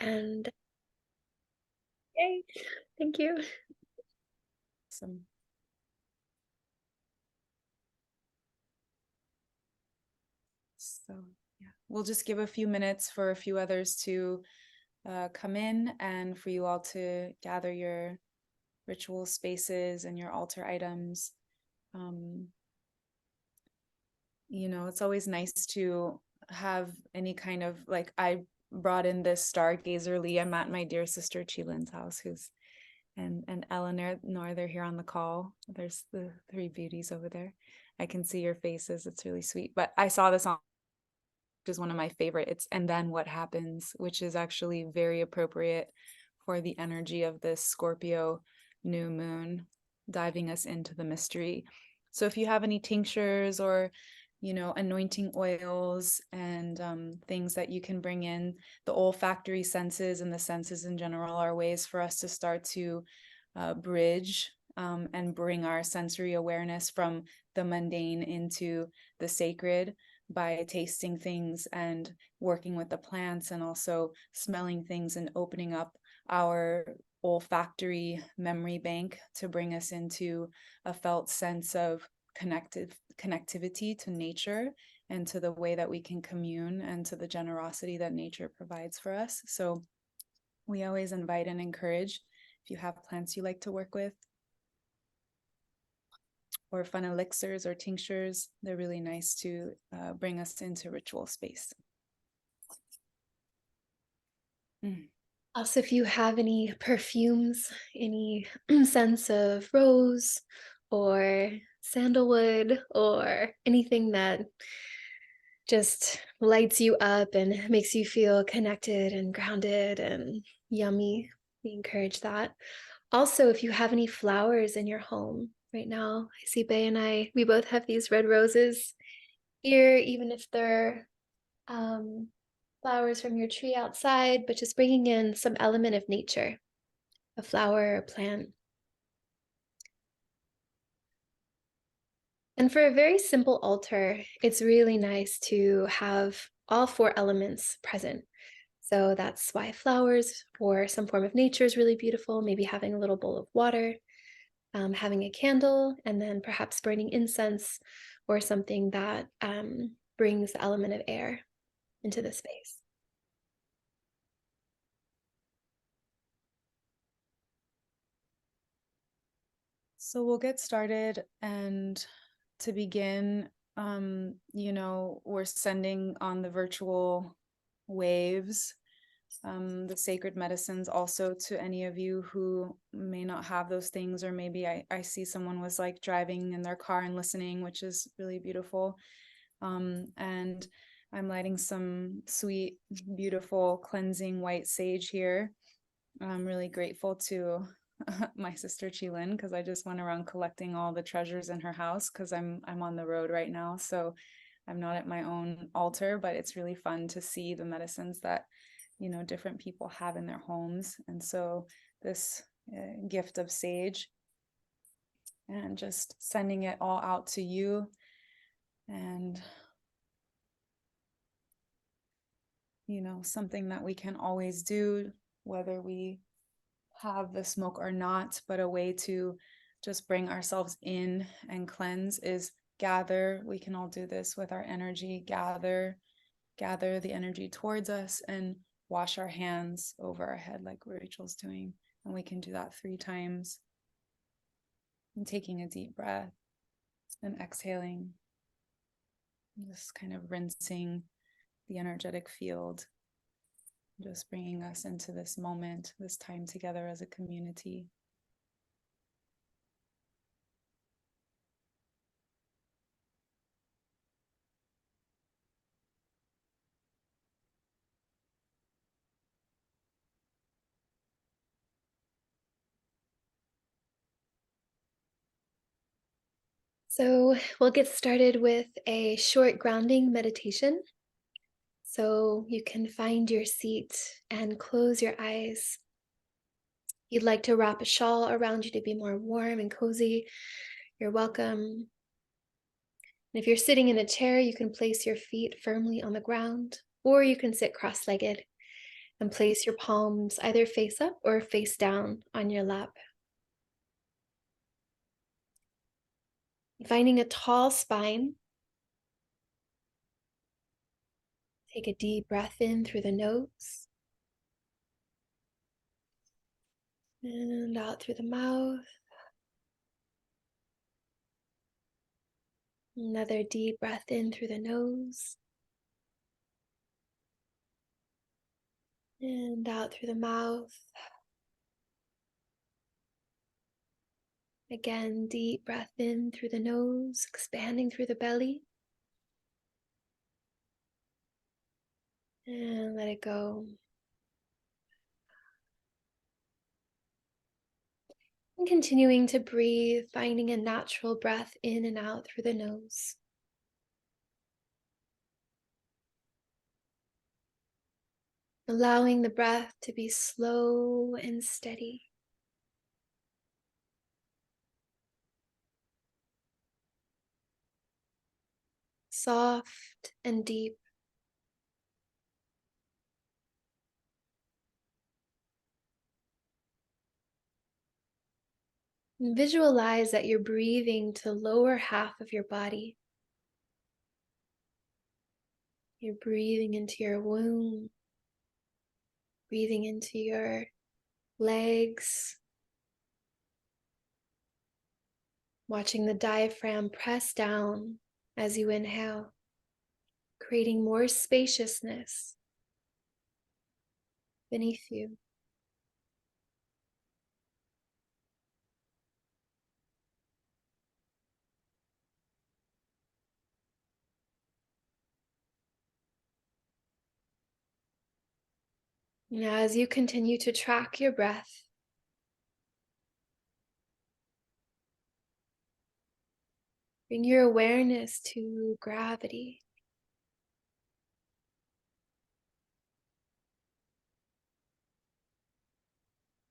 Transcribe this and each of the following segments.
And yay, thank you. Awesome. So yeah, we'll just give a few minutes for a few others to come in and for you all to gather your ritual spaces and your altar items. It's always nice to have any kind of, like, I brought in this stargazer Lee. I'm at my dear sister Chilin's house, who's and Eleanor, they're here on the call. There's the three beauties over there. I can see your faces. It's really sweet. But I saw this on, which is one of my favorite. It's And Then What Happens, which is actually very appropriate for the energy of this Scorpio new moon, diving us into the mystery. So if you have any tinctures or anointing oils and things that you can bring in, the olfactory senses and the senses in general are ways for us to start to bridge and bring our sensory awareness from the mundane into the sacred by tasting things and working with the plants, and also smelling things and opening up our olfactory memory bank to bring us into a felt sense of connectivity to nature and to the way that we can commune and to the generosity that nature provides for us. So we always invite and encourage, if you have plants you like to work with, or fun elixirs or tinctures, they're really nice to bring us into ritual space. Also, if you have any perfumes, any sense of rose or sandalwood or anything that just lights you up and makes you feel connected and grounded and yummy, we encourage that. Also, if you have any flowers in your home right now, I see Bay and we both have these red roses here, even if they're flowers from your tree outside, but just bringing in some element of nature, a flower or a plant. And for a very simple altar, it's really nice to have all four elements present. So that's why flowers or some form of nature is really beautiful. Maybe having a little bowl of water, having a candle, and then perhaps burning incense or something that brings the element of air into the space. So we'll get started, and to begin, we're sending on the virtual waves the sacred medicines also to any of you who may not have those things, or maybe I see someone was like driving in their car and listening, which is really beautiful. And I'm lighting some sweet, beautiful, cleansing white sage here. I'm really grateful to my sister Chilin, because I just went around collecting all the treasures in her house, because I'm on the road right now, so I'm not at my own altar, but it's really fun to see the medicines that different people have in their homes. And so this gift of sage, and just sending it all out to you, and something that we can always do, whether we have the smoke or not, but a way to just bring ourselves in and cleanse is gather. We can all do this with our energy. Gather the energy towards us and wash our hands over our head like Rachel's doing. And we can do that 3 times. And taking a deep breath and exhaling, just kind of rinsing the energetic field, just bringing us into this moment, this time together as a community. So we'll get started with a short grounding meditation. So you can find your seat and close your eyes. You'd like to wrap a shawl around you to be more warm and cozy, you're welcome. And if you're sitting in a chair, you can place your feet firmly on the ground, or you can sit cross-legged. And place your palms either face up or face down on your lap. Finding a tall spine, take a deep breath in through the nose and out through the mouth. Another deep breath in through the nose and out through the mouth. Again, deep breath in through the nose, expanding through the belly. And let it go. And continuing to breathe, finding a natural breath in and out through the nose. Allowing the breath to be slow and steady. Soft and deep. And visualize that you're breathing to the lower half of your body. You're breathing into your womb, breathing into your legs, watching the diaphragm press down as you inhale, creating more spaciousness beneath you. Now, as you continue to track your breath, bring your awareness to gravity.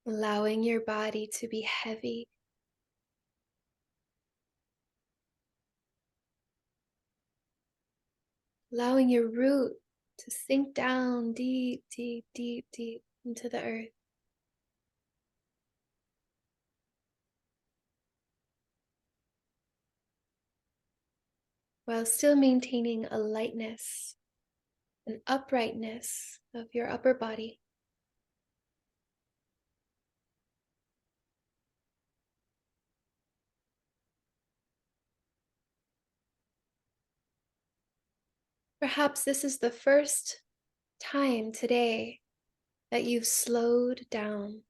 Allowing your body to be heavy. Allowing your root to sink down deep, deep, deep, deep into the earth. While still maintaining a lightness, an uprightness of your upper body. Perhaps this is the first time today that you've slowed down.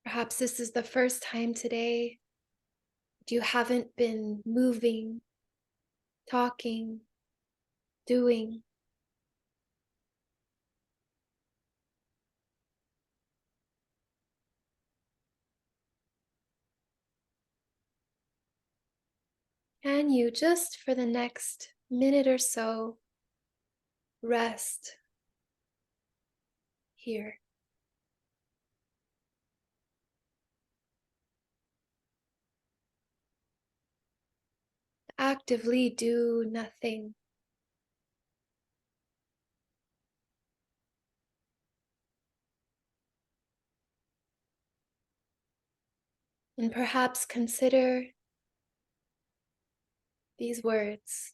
Perhaps this is the first time today that you haven't been moving, talking, doing. Can you just for the next minute or so rest here? Actively do nothing. And perhaps consider these words.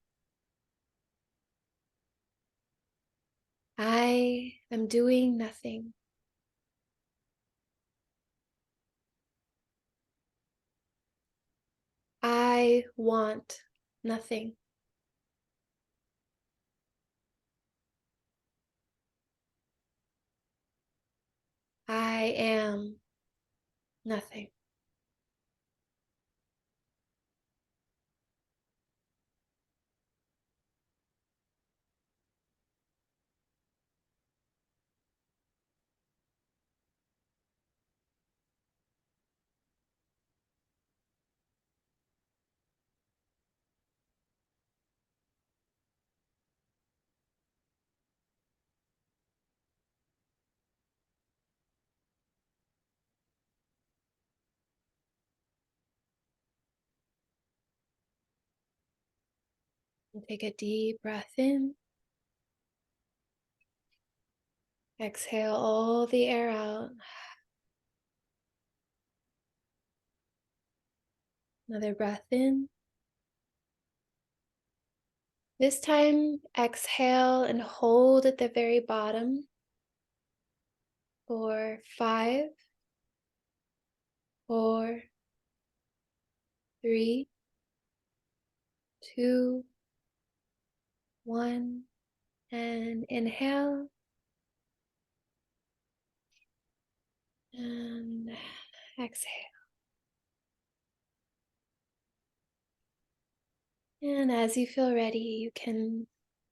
I am doing nothing. I want nothing. I am nothing. Take a deep breath in. Exhale all the air out. Another breath in. This time, exhale and hold at the very bottom for 5, 4, 3, 2, 1, and inhale and exhale. And as you feel ready, you can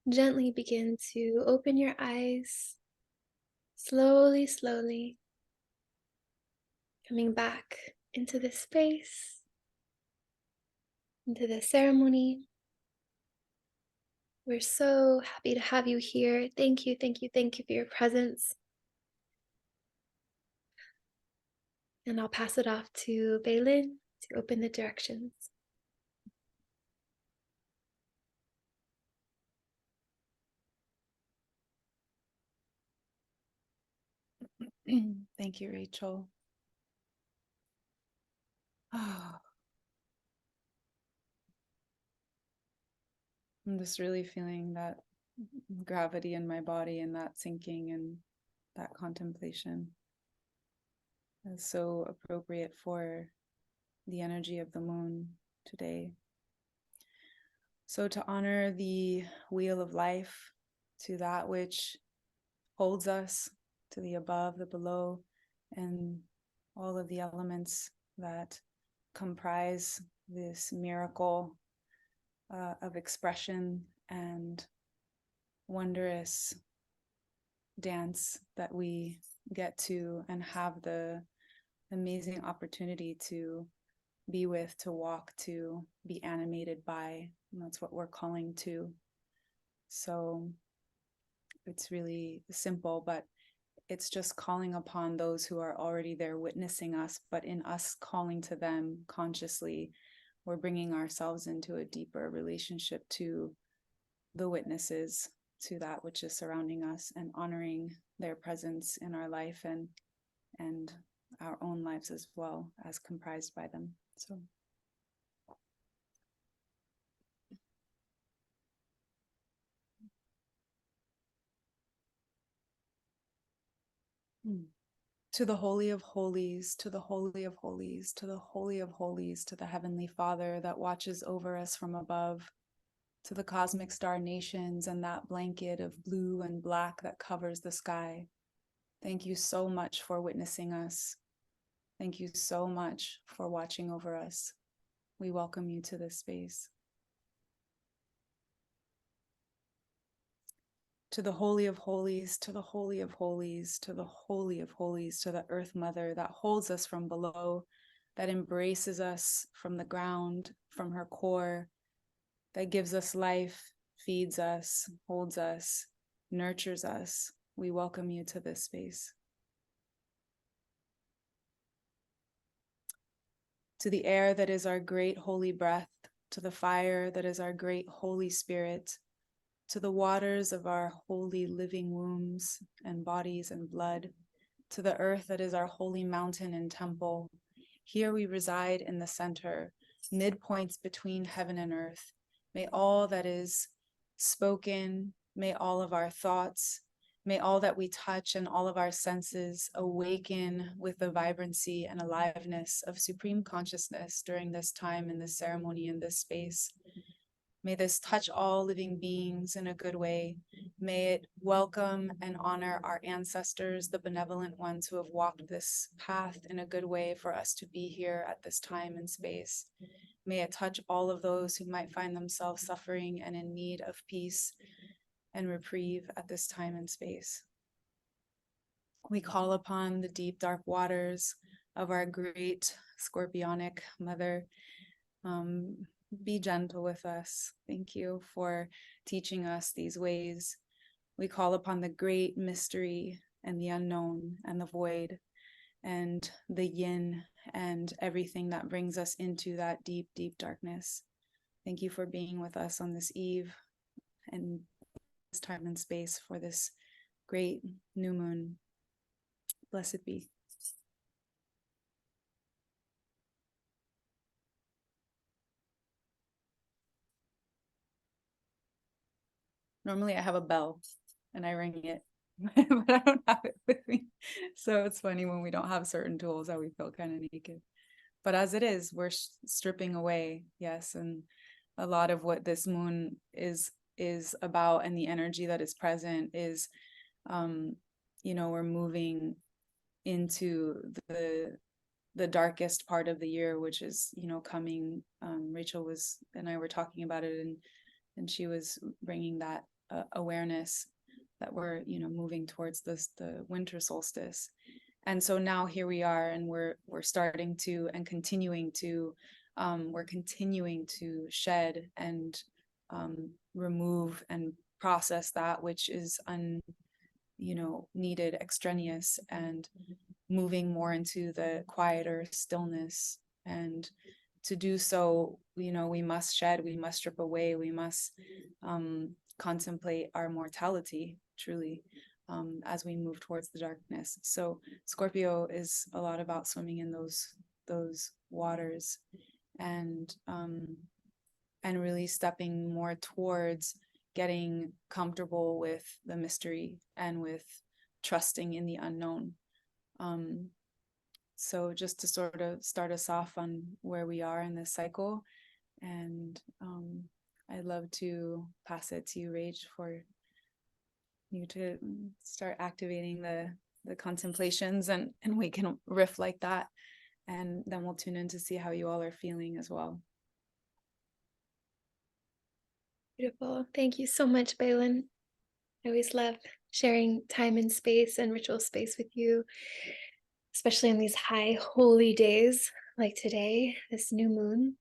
gently begin to open your eyes, slowly, slowly, coming back into this space, into the ceremony. We're so happy to have you here. Thank you, thank you, thank you for your presence. And I'll pass it off to Bailin to open the directions. Thank you, Rachel. Oh, I'm just really feeling that gravity in my body and that sinking and that contemplation is so appropriate for the energy of the moon today. So to honor the wheel of life, to that which holds us, to the above, the below, and all of the elements that comprise this miracle of expression and wondrous dance that we get to and have the amazing opportunity to be with, to walk, to be animated by. And that's what we're calling to. So it's really simple, but it's just calling upon those who are already there witnessing us, but in us calling to them consciously, we're bringing ourselves into a deeper relationship to the witnesses, to that which is surrounding us, and honoring their presence in our life and our own lives as well as comprised by them. So to the Holy of Holies, to the Holy of Holies, to the Holy of Holies, to the Heavenly Father that watches over us from above, to the cosmic star nations and that blanket of blue and black that covers the sky. Thank you so much for witnessing us. Thank you so much for watching over us. We welcome you to this space. To the Holy of Holies, to the Holy of Holies, to the Holy of Holies, to the Earth Mother that holds us from below, that embraces us from the ground, from her core, that gives us life, feeds us, holds us, nurtures us. We welcome you to this space. To the air that is our great holy breath, to the fire that is our great Holy Spirit, to the waters of our holy living wombs and bodies and blood, to the earth that is our holy mountain and temple. Here we reside in the center, midpoints between heaven and earth. May all that is spoken, may all of our thoughts, may all that we touch and all of our senses awaken with the vibrancy and aliveness of supreme consciousness during this time in this ceremony in this space. May this touch all living beings in a good way. May it welcome and honor our ancestors, the benevolent ones who have walked this path in a good way for us to be here at this time and space. May it touch all of those who might find themselves suffering and in need of peace and reprieve at this time and space. We call upon the deep, dark waters of our great scorpionic mother. Be gentle with us. Thank you for teaching us these ways. We call upon the great mystery and the unknown and the void and the yin and everything that brings us into that deep, deep darkness. Thank you for being with us on this eve and this time and space for this great new moon. Blessed be. Normally I have a bell and I ring it, but I don't have it with me. So it's funny when we don't have certain tools that we feel kind of naked. But as it is, we're stripping away, yes, and a lot of what this moon is about, and the energy that is present is, we're moving into the darkest part of the year, which is coming. Rachel and I were talking about it, and she was bringing that awareness that we're moving towards the winter solstice. And so now here we are, and we're starting to and continuing to we're continuing to shed and remove and process that which is needed, extraneous, and moving more into the quieter stillness. And to do so, we must shed, we must strip away, we must contemplate our mortality truly, as we move towards the darkness. So Scorpio is a lot about swimming in those waters, and really stepping more towards getting comfortable with the mystery and with trusting in the unknown. So just to sort of start us off on where we are in this cycle, and I'd love to pass it to you, Rach, for you to start activating the contemplations, and we can riff like that, and then we'll tune in to see how you all are feeling as well. Beautiful. Thank you so much, Balin. I always love sharing time and space and ritual space with you, especially on these high holy days like today, this new moon.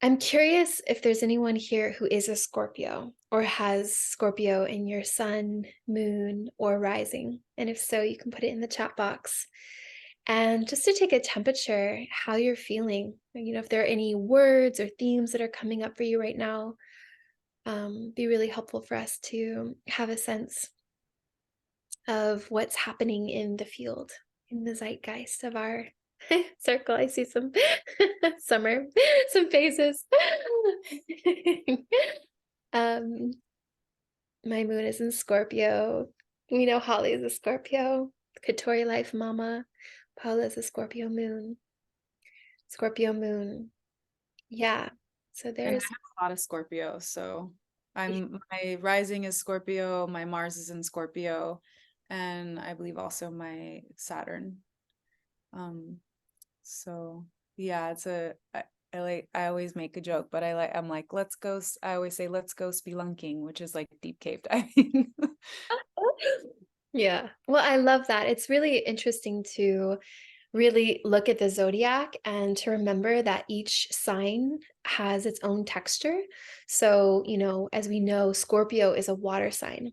I'm curious if there's anyone here who is a Scorpio or has Scorpio in your sun, moon, or rising. And if so, you can put it in the chat box. And just to take a temperature, how you're feeling, if there are any words or themes that are coming up for you right now, be really helpful for us to have a sense of what's happening in the field, in the zeitgeist of our circle. I see some summer, some faces. My moon is in Scorpio. We know Holly is a Scorpio. Katori Life Mama. Paula is a Scorpio moon. Scorpio moon. Yeah. So And I there's have a lot of Scorpio. So my rising is Scorpio, my Mars is in Scorpio, and I believe also my Saturn. So yeah, I always make a joke, but I'm like, I always say, let's go spelunking, which is like deep cave diving. yeah. Well, I love that. It's really interesting to really look at the zodiac and to remember that each sign has its own texture. So, as we know, Scorpio is a water sign.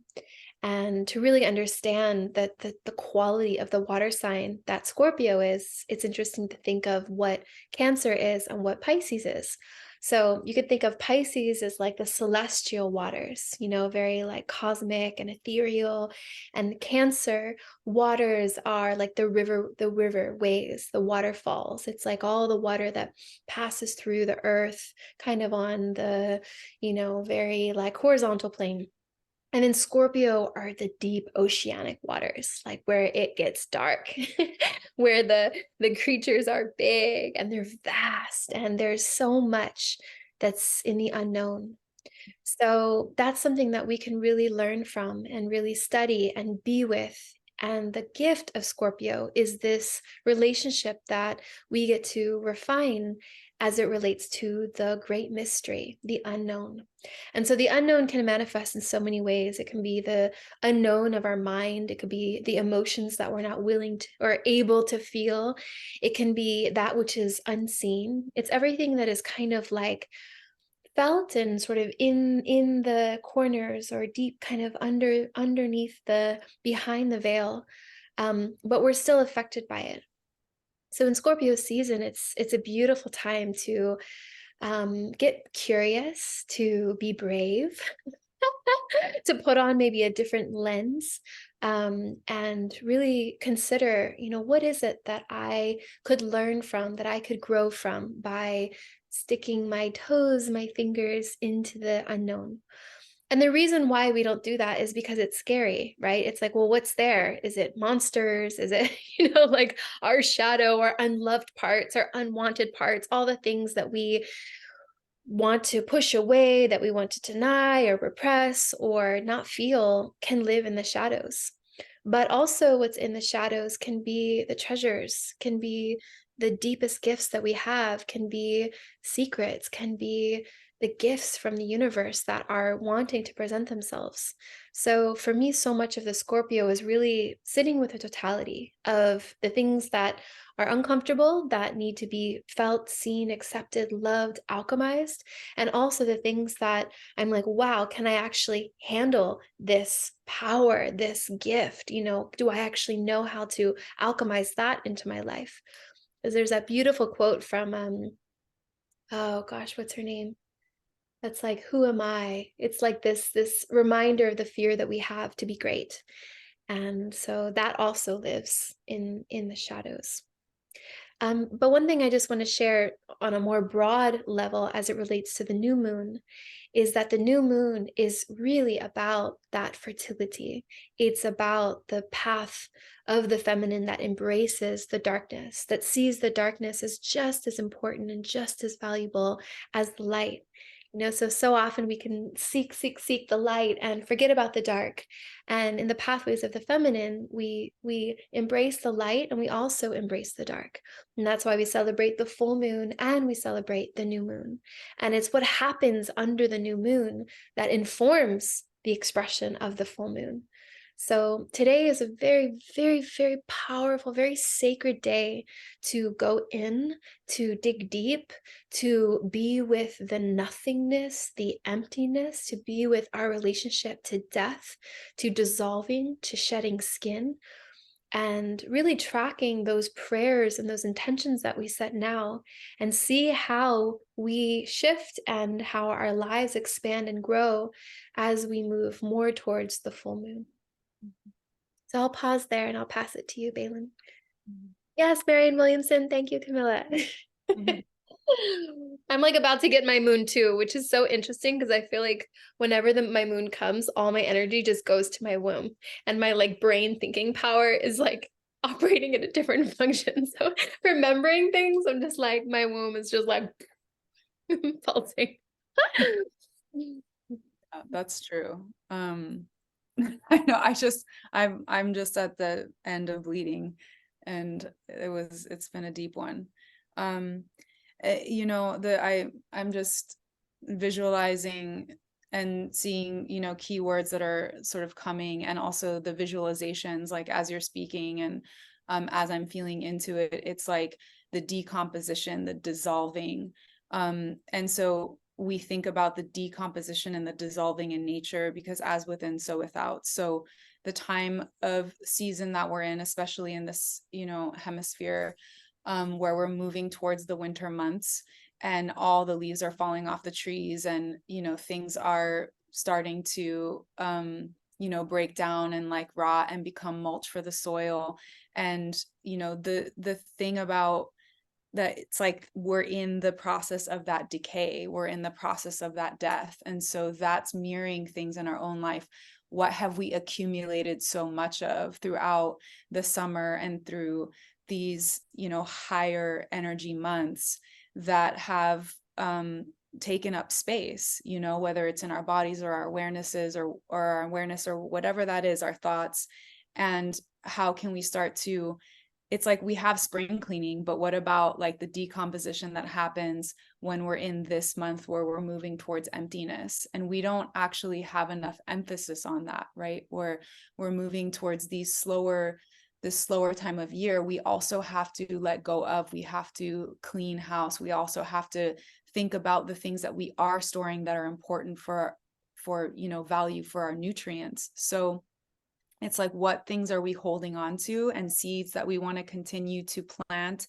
And to really understand that the quality of the water sign that Scorpio is, it's interesting to think of what Cancer is and what Pisces is. So you could think of Pisces as like the celestial waters, very like cosmic and ethereal. And Cancer waters are like the river ways, the waterfalls. It's like all the water that passes through the earth, kind of on the, very like horizontal plane. And then Scorpio are the deep oceanic waters, like where it gets dark, where the creatures are big and they're vast, and there's so much that's in the unknown. So that's something that we can really learn from and really study and be with. And the gift of Scorpio is this relationship that we get to refine as it relates to the great mystery, the unknown. And so the unknown can manifest in so many ways. It can be the unknown of our mind. It could be the emotions that we're not willing to or able to feel. It can be that which is unseen. It's everything that is kind of like felt and sort of in the corners or deep kind of underneath the behind the veil, but we're still affected by it. So in Scorpio season, it's a beautiful time to get curious, to be brave, to put on maybe a different lens, and really consider, what is it that I could learn from, that I could grow from by sticking my toes, my fingers into the unknown. And the reason why we don't do that is because it's scary, right? It's like, well, what's there? Is it monsters? Is it, like our shadow, our unloved parts, our unwanted parts, all the things that we want to push away, that we want to deny or repress or not feel, can live in the shadows. But also, what's in the shadows can be the treasures, can be the deepest gifts that we have, can be secrets, can be the gifts from the universe that are wanting to present themselves. So, for me, so much of the Scorpio is really sitting with the totality of the things that are uncomfortable, that need to be felt, seen, accepted, loved, alchemized, and also the things that I'm like, wow, can I actually handle this power, this gift? Do I actually know how to alchemize that into my life? Because there's that beautiful quote from, oh gosh, what's her name? That's like, who am I? It's like this reminder of the fear that we have to be great. And so that also lives in the shadows. But one thing I just want to share on a more broad level as it relates to the new moon is that the new moon is really about that fertility. It's about the path of the feminine that embraces the darkness, that sees the darkness as just as important and just as valuable as the light. So often we can seek the light and forget about the dark. And in the pathways of the feminine, we embrace the light and we also embrace the dark. And that's why we celebrate the full moon and we celebrate the new moon. And it's what happens under the new moon that informs the expression of the full moon. So today is a very, very, very powerful, very sacred day to go in, to dig deep, to be with the nothingness, the emptiness, to be with our relationship to death, to dissolving, to shedding skin, and really tracking those prayers and those intentions that we set now, and see how we shift and how our lives expand and grow as we move more towards the full moon. So I'll pause there and I'll pass it to you, Balin. Mhm. Yes, Marion Williamson. Thank you, Camilla. I'm like about to get my moon too, which is so interesting because I feel like whenever my moon comes, all my energy just goes to my womb, and my like brain thinking power is like operating at a different function. So remembering things, I'm just like, my womb is just like pulsing. That's true. I know. I'm just at the end of bleeding, and it's been a deep one. Um, I'm just visualizing and seeing, keywords that are sort of coming, and also the visualizations, like as you're speaking, and as I'm feeling into it, it's like the decomposition, the dissolving. And so we think about the decomposition and the dissolving in nature, because as within, so without. So the time of season that we're in, especially in this, hemisphere, where we're moving towards the winter months, and all the leaves are falling off the trees, and things are starting to break down and like rot and become mulch for the soil. And the thing about that, it's like we're in the process of that decay, we're in the process of that death. And so that's mirroring things in our own life. What have we accumulated so much of throughout the summer and through these higher energy months that have taken up space, whether it's in our bodies or our awarenesses, or our awareness, or whatever that is, our thoughts. And how can we start to, it's like we have spring cleaning, but what about like the decomposition that happens when we're in this month where we're moving towards emptiness? And we don't actually have enough emphasis on that, right? Where we're moving towards this slower time of year. We also have to let go of, we have to clean house. We also have to think about the things that we are storing that are important for value, for our nutrients. So it's like, what things are we holding on to, and seeds that we want to continue to plant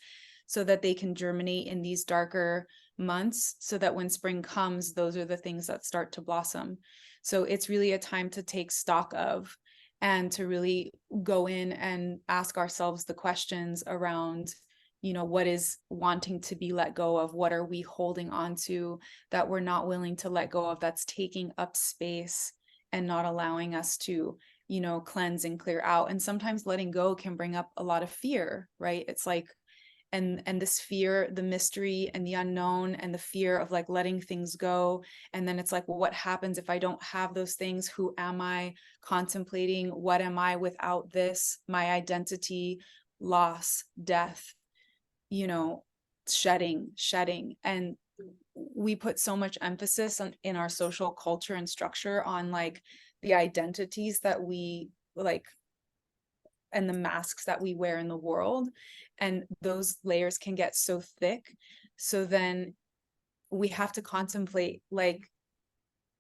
so that they can germinate in these darker months, so that when spring comes, those are the things that start to blossom. So it's really a time to take stock of, and to really go in and ask ourselves the questions around, what is wanting to be let go of? What are we holding on to that we're not willing to let go of, that's taking up space and not allowing us to, cleanse and clear out? And sometimes letting go can bring up a lot of fear, right? It's like, and this fear, the mystery and the unknown, and the fear of like letting things go. And then it's like, well, what happens if I don't have those things? Who am I? Contemplating, what am I without this? My identity, loss, death, you know shedding. And we put so much emphasis in our social culture and structure on like the identities that we like, and the masks that we wear in the world, and those layers can get so thick. So then we have to contemplate like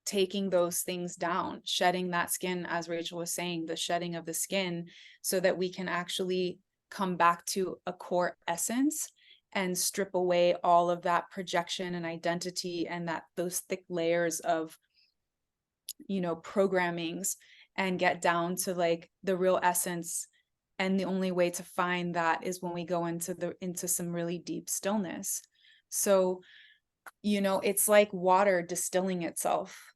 taking those things down, shedding that skin, as Rachel was saying, the shedding of the skin, so that we can actually come back to a core essence and strip away all of that projection and identity, and that those thick layers of programmings, and get down to like the real essence. And the only way to find that is when we go into some really deep stillness. So it's like water distilling itself.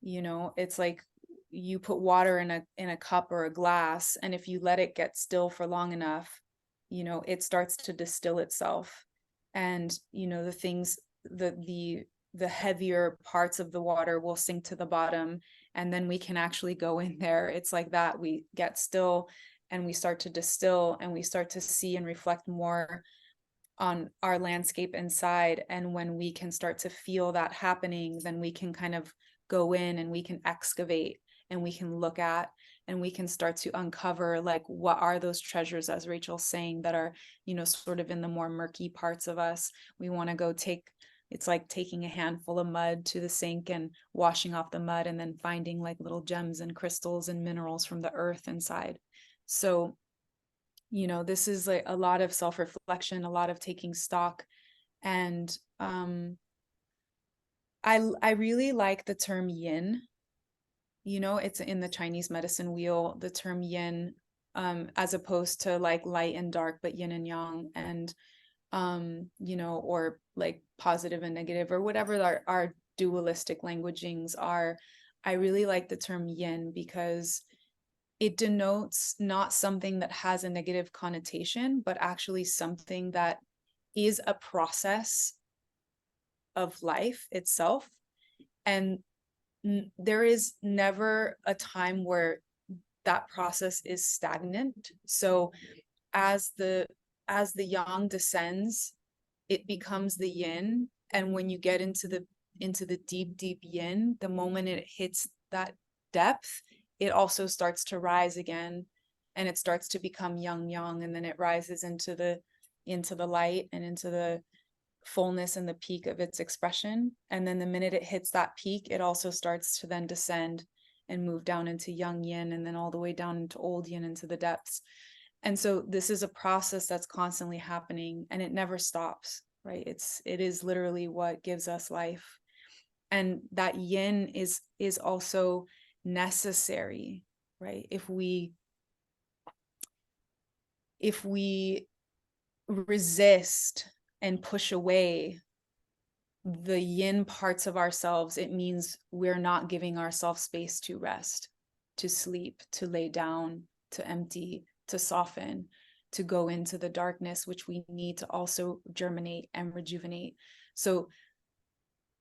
It's like you put water in a cup or a glass, and if you let it get still for long enough, it starts to distill itself. And the things, the heavier parts of the water will sink to the bottom, and then we can actually go in there. It's like that, we get still and we start to distill, and we start to see and reflect more on our landscape inside. And when we can start to feel that happening, then we can kind of go in and we can excavate, and we can look at, and we can start to uncover like, what are those treasures, as Rachel's saying, that are sort of in the more murky parts of us. We want to go it's like taking a handful of mud to the sink and washing off the mud, and then finding like little gems and crystals and minerals from the earth inside. So this is like a lot of self-reflection, a lot of taking stock. And I really like the term yin. It's in the Chinese medicine wheel, the term yin, as opposed to like light and dark, but yin and yang. And or like positive and negative, or whatever our dualistic languagings are. I really like the term yin because it denotes not something that has a negative connotation, but actually something that is a process of life itself. And there is never a time where that process is stagnant. So as the yang descends, it becomes the yin. And when you get into the deep yin, the moment it hits that depth, it also starts to rise again, and it starts to become yang, and then it rises into the light and into the fullness and the peak of its expression. And then the minute it hits that peak, it also starts to then descend and move down into young yin, and then all the way down into old yin, into the depths. And so this is a process that's constantly happening, and it never stops, right? It is literally what gives us life. And that yin is also necessary, right? If we resist and push away the yin parts of ourselves, it means we're not giving ourselves space to rest, to sleep, to lay down, to empty, to soften, to go into the darkness, which we need to also germinate and rejuvenate. So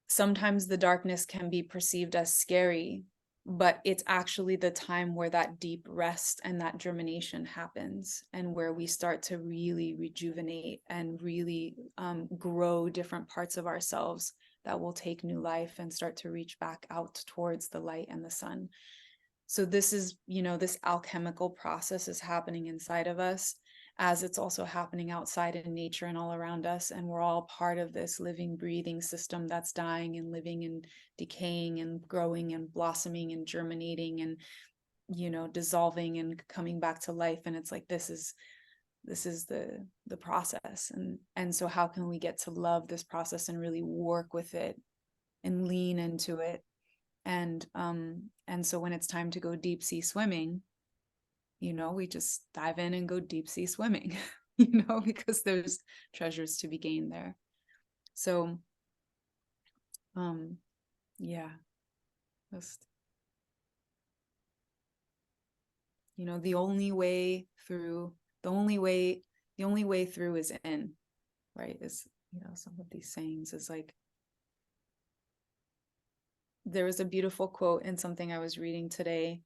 sometimes the darkness can be perceived as scary, but it's actually the time where that deep rest and that germination happens, and where we start to really rejuvenate and really grow different parts of ourselves that will take new life and start to reach back out towards the light and the sun. So this is, this alchemical process is happening inside of us, as it's also happening outside in nature and all around us. And we're all part of this living, breathing system that's dying and living and decaying and growing and blossoming and germinating and, dissolving and coming back to life. And it's like, this is this is the process. And so how can we get to love this process and really work with it and lean into it? And so when it's time to go deep sea swimming, we just dive in and go deep sea swimming, because there's treasures to be gained there. So yeah, just, the only way through is in, right? Is, some of these sayings is like, there was a beautiful quote in something I was reading today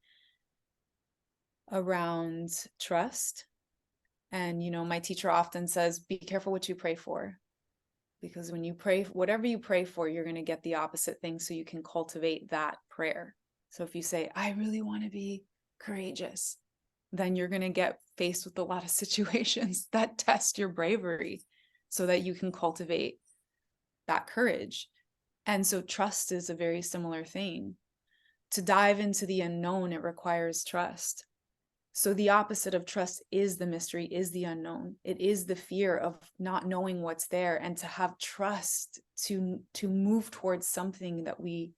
around trust. And, my teacher often says, be careful what you pray for, because when you pray, whatever you pray for, you're going to get the opposite thing. So you can cultivate that prayer. So if you say, I really want to be courageous, then you're going to get faced with a lot of situations that test your bravery so that you can cultivate that courage. And so trust is a very similar thing. To dive into the unknown, it requires trust. So the opposite of trust is the mystery, is the unknown. It is the fear of not knowing what's there, and to have trust to move towards something that we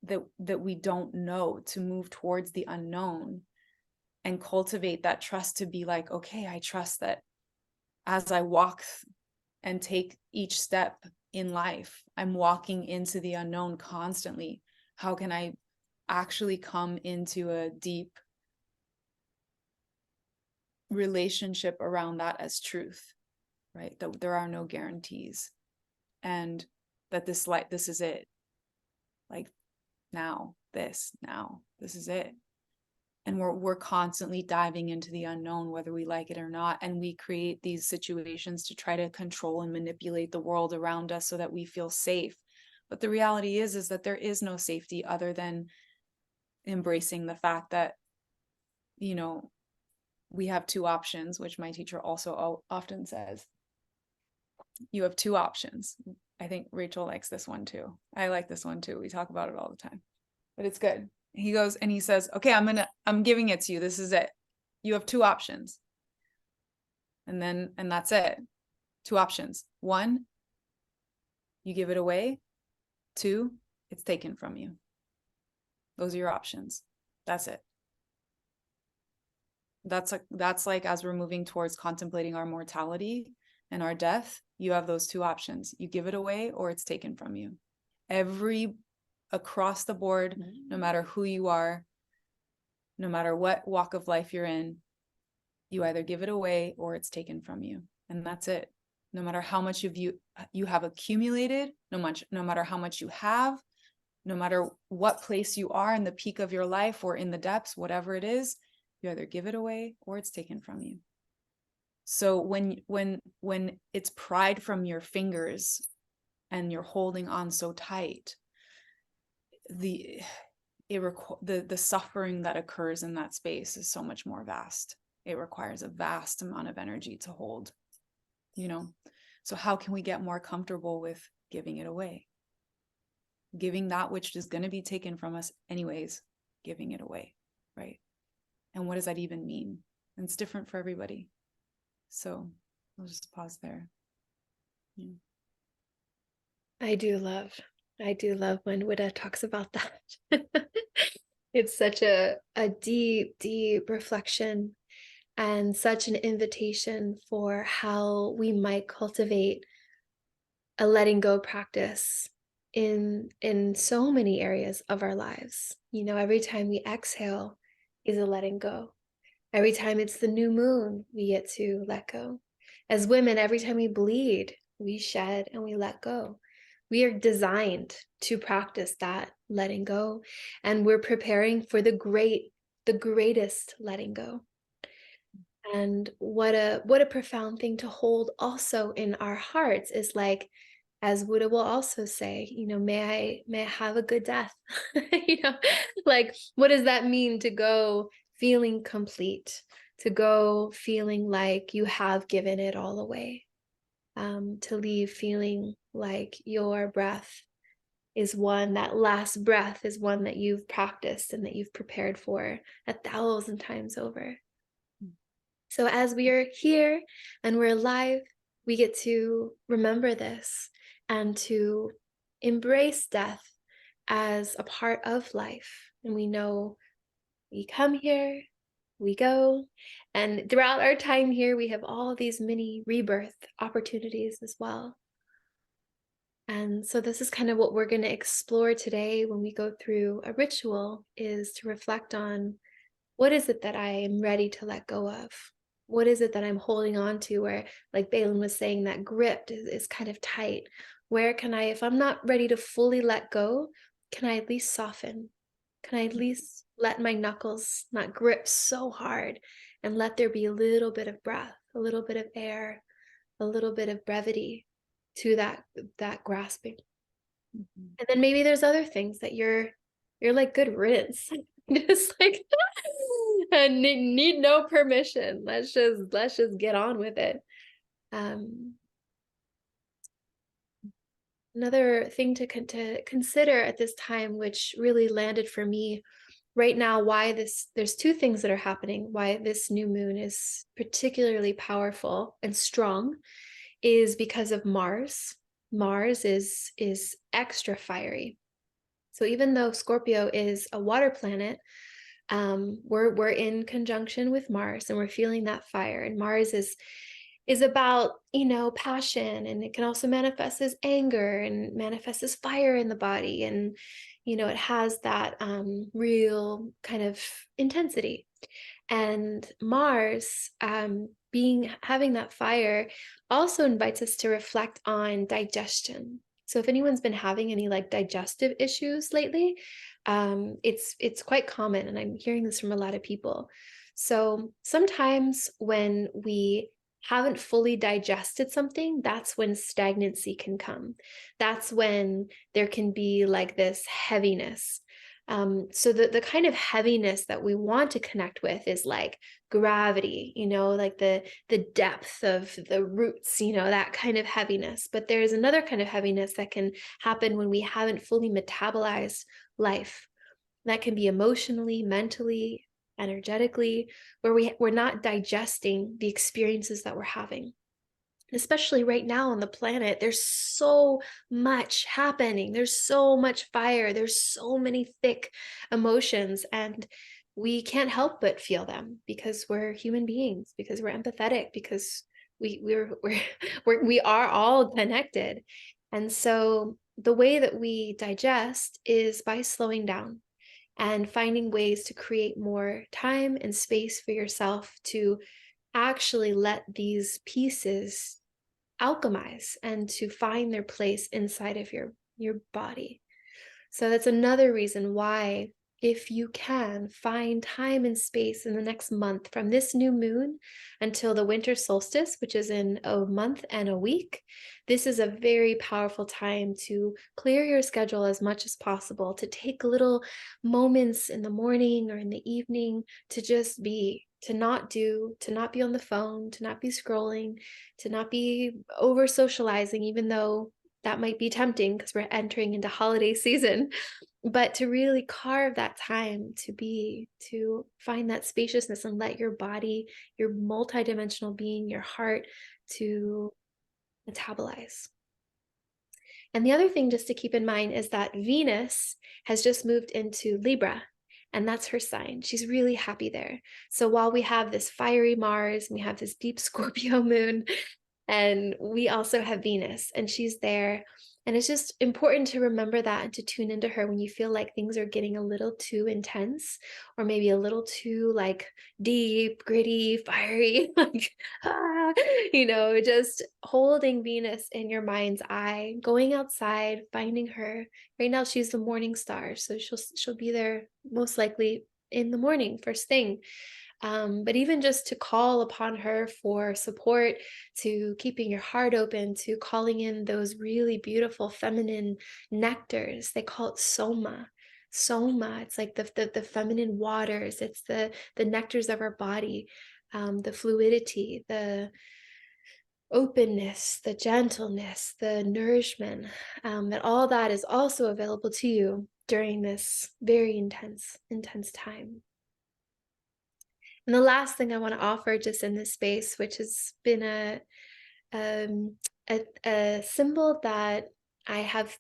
don't know, to move towards the unknown and cultivate that trust, to be like, okay, I trust that as I walk and take each step in life, I'm walking into the unknown constantly. How can I actually come into a deep relationship around that as truth, right? That there are no guarantees, and that this is it. Like, this is it. And we're constantly diving into the unknown, whether we like it or not. And we create these situations to try to control and manipulate the world around us so that we feel safe. But the reality is that there is no safety other than embracing the fact that, we have two options, which my teacher also often says. You have two options. I think Rachel likes this one too. I like this one too. We talk about it all the time, but it's good. He goes and he says, okay, I'm giving it to you. This is it. You have two options. And that's it. Two options. One, you give it away. Two, it's taken from you. Those are your options. That's it. That's like, as we're moving towards contemplating our mortality and our death, you have those two options. You give it away or it's taken from you. Across the board, no matter who you are, no matter what walk of life you're in, you either give it away or it's taken from you. And that's it. No matter how much of you have accumulated, no matter how much you have, no matter what place you are in the peak of your life or in the depths, whatever it is, you either give it away or it's taken from you. So when it's pried from your fingers and you're holding on so tight, the suffering that occurs in that space is so much more vast. It requires a vast amount of energy to hold, So how can we get more comfortable with giving it away? Giving that which is going to be taken from us anyways, giving it away, right? And what does that even mean? And it's different for everybody. So I'll just pause there. Yeah. I do love when Witta talks about that. It's such a deep, deep reflection and such an invitation for how we might cultivate a letting go practice in so many areas of our lives. Every time we exhale is a letting go. Every time it's the new moon, we get to let go. As women, every time we bleed, we shed and we let go. We are designed to practice that letting go, and we're preparing for the greatest letting go. And what a profound thing to hold also in our hearts is, like, as Buddha will also say, may I have a good death. Like, what does that mean to go feeling complete, to go feeling like you have given it all away, to leave feeling like your breath is one, that last breath is one that you've practiced and that you've prepared for 1,000 times over. So as we are here and we're alive, we get to remember this and to embrace death as a part of life. And we know we come here, we go, and throughout our time here, we have all these mini rebirth opportunities as well. And so this is kind of what we're going to explore today when we go through a ritual, is to reflect on, what is it that I am ready to let go of? What is it that I'm holding on to, where, like Balin was saying, that grip is kind of tight? Where can I, if I'm not ready to fully let go, can I at least soften? Can I at least let my knuckles not grip so hard, and let there be a little bit of breath, a little bit of air, a little bit of brevity to that grasping? Mhm. And then maybe there's other things that you're like, good riddance. Just like and need no permission. Let's just get on with it. Um, Another thing to consider at this time, which really landed for me right now, why this there's two things that are happening, why this new moon is particularly powerful and strong, is because of Mars. Mars is extra fiery. So even though Scorpio is a water planet, we're in conjunction with Mars, and we're feeling that fire. And Mars is about, passion, and it can also manifest as anger and manifest as fire in the body. And it has that real kind of intensity. And Mars, being having that fire, also invites us to reflect on digestion. So if anyone's been having any like digestive issues lately, it's quite common, and I'm hearing this from a lot of people. So sometimes when we haven't fully digested something, that's when stagnancy can come. That's when there can be like this heaviness. So the kind of heaviness that we want to connect with is like gravity, like the depth of the roots, that kind of heaviness. But there's another kind of heaviness that can happen when we haven't fully metabolized life. That can be emotionally, mentally, energetically, where we're not digesting the experiences that we're having. Especially right now on the planet, there's so much happening. There's so much fire. There's so many thick emotions, and we can't help but feel them because we're human beings, because we're empathetic, because we are all connected. And so the way that we digest is by slowing down and finding ways to create more time and space for yourself to actually let these pieces alchemize and to find their place inside of your body. So that's another reason why, if you can find time and space in the next month, from this new moon until the winter solstice, which is in a month and a week, this is a very powerful time to clear your schedule as much as possible, to take little moments in the morning or in the evening to just be, to not do, to not be on the phone, to not be scrolling, to not be over socializing, even though that might be tempting because we're entering into holiday season, but to really carve that time to be, to find that spaciousness and let your body, your multidimensional being, your heart, to metabolize. And the other thing just to keep in mind is that Venus has just moved into Libra, and that's her sign. She's really happy there. So while we have this fiery Mars, we have this deep Scorpio moon, and we also have Venus, and she's there. And it's just important to remember that and to tune into her when you feel like things are getting a little too intense, or maybe a little too like deep, gritty, fiery, like, just holding Venus in your mind's eye, going outside, finding her. Right now, she's the morning star, so she'll be there most likely in the morning, first thing. But even just to call upon her for support, to keeping your heart open, to calling in those really beautiful feminine nectars. They call it soma. Soma. It's like the feminine waters. It's the nectars of our body, the fluidity, the openness, the gentleness, the nourishment. That all that is also available to you during this very intense time. And the last thing I want to offer just in this space, which has been um, a symbol that I have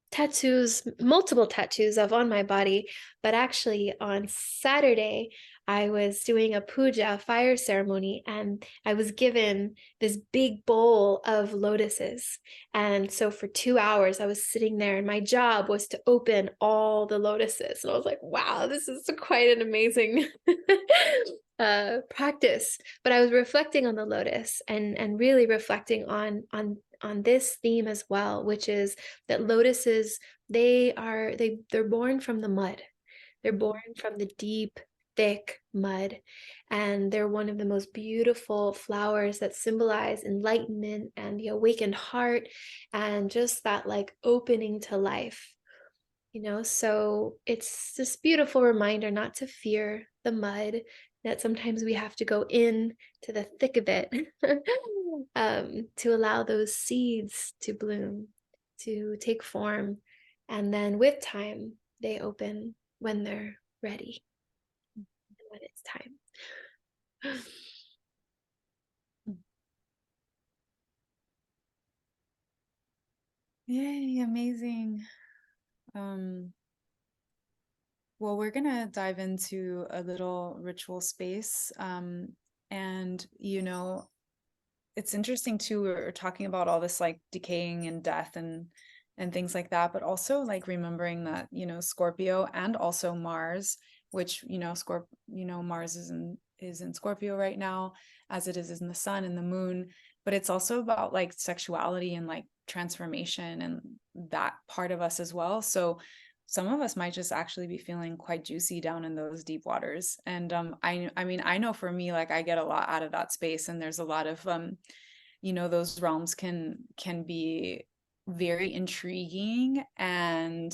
tattoos, multiple tattoos of on my body. But actually, on Saturday, I was doing a puja, fire ceremony, and I was given this big bowl of lotuses. And so for 2 hours, I was sitting there, and my job was to open all the lotuses. And I was like, wow, this is quite an amazing practice. But I was reflecting on the lotus and really reflecting on this theme as well, which is that lotuses, they're born from the mud. They're born from the deep, thick mud, and they're one of the most beautiful flowers that symbolize enlightenment and the awakened heart and just that like opening to life. So it's this beautiful reminder not to fear the mud, that sometimes we have to go in to the thick of it to allow those seeds to bloom, to take form. And then with time, they open when they're ready, when it's time. Yay, amazing. Well, we're gonna dive into a little ritual space. And it's interesting too, we're talking about all this like decaying and death and things like that, but also like remembering that, Scorpio and also Mars, which, Mars is in Scorpio right now, as it is in the sun and the moon, but it's also about like sexuality and like transformation and that part of us as well. So some of us might just actually be feeling quite juicy down in those deep waters. And I mean, I know for me, like I get a lot out of that space, and there's a lot of those realms can be very intriguing. And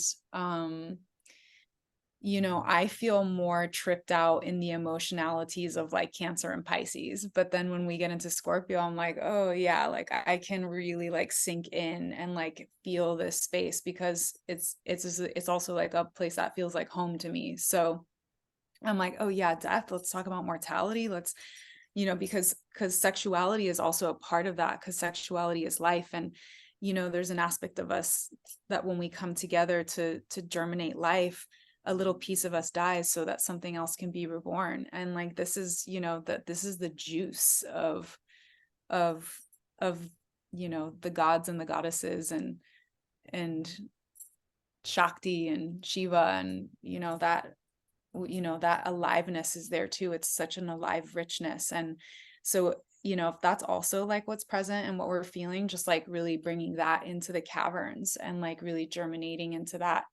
I feel more tripped out in the emotionalities of like Cancer and Pisces. But then when we get into Scorpio, I'm like, oh yeah, like I can really like sink in and like feel this space, because it's also like a place that feels like home to me. So I'm like, oh yeah, death. Let's talk about mortality. Let's, because sexuality is also a part of that, because sexuality is life. And there's an aspect of us that when we come together to germinate life, a little piece of us dies so that something else can be reborn. And like this is, that this is the juice of of the gods and the goddesses and Shakti and Shiva, and that aliveness is there too. It's such an alive richness. And so if that's also like what's present and what we're feeling, just like really bringing that into the caverns and like really germinating into that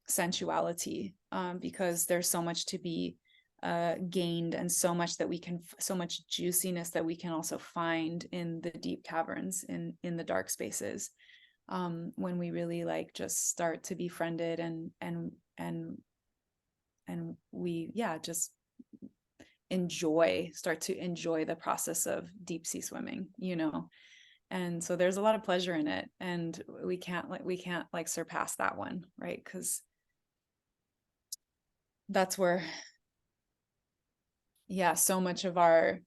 sensuality, because there's so much to be gained, and so much that we can, so much juiciness that we can also find in the deep caverns, in the dark spaces, when we really like just start to be friended and we just start to enjoy the process of deep sea swimming. And so there's a lot of pleasure in it, and we can't surpass that one, right? Because that's where so much of our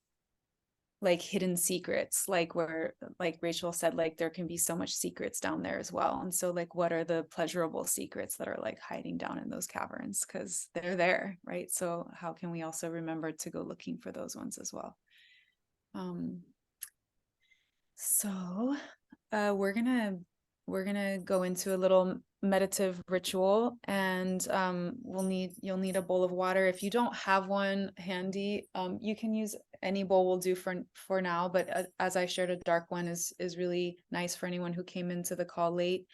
like hidden secrets, like where like Rachel said, like there can be so much secrets down there as well. And so like what are the pleasurable secrets that are like hiding down in those caverns, because they're there, right? So how can we also remember to go looking for those ones as well? So we're gonna go into a little meditative ritual, and you'll need a bowl of water. If you don't have one handy, you can use any bowl will do for now. But as I shared, a dark one is really nice for anyone who came into the call late.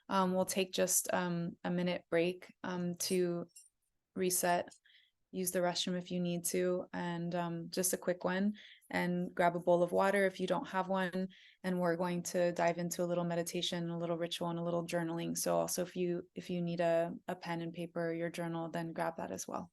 We'll take just a minute break to reset, use the restroom if you need to, and just a quick one, and grab a bowl of water if you don't have one. And we're going to dive into a little meditation, a little ritual, and a little journaling. So also if you need a pen and paper or your journal, then grab that as well.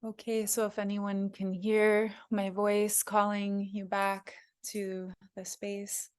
Okay, so if anyone can hear my voice calling you back to the space.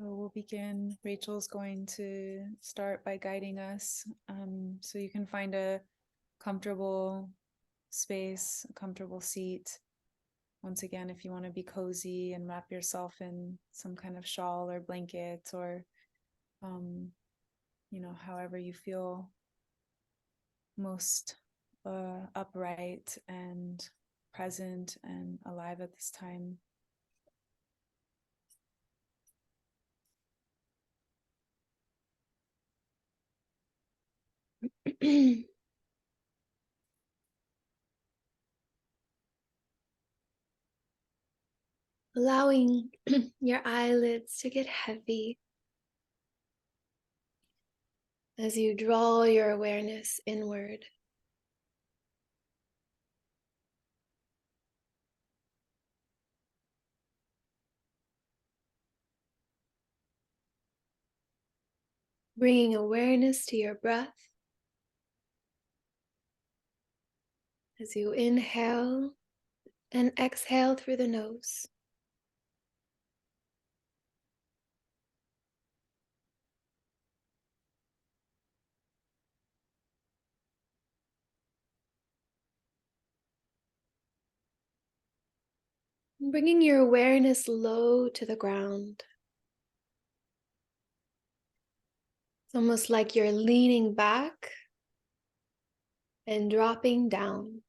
So we'll begin. Rachel's going to start by guiding us. So you can find a comfortable space, a comfortable seat. Once again, if you want to be cozy and wrap yourself in some kind of shawl or blanket or, however you feel most upright and present and alive at this time. Allowing your eyelids to get heavy as you draw your awareness inward. Bringing awareness to your breath as you inhale and exhale through the nose. Bringing your awareness low to the ground. It's almost like you're leaning back and dropping down.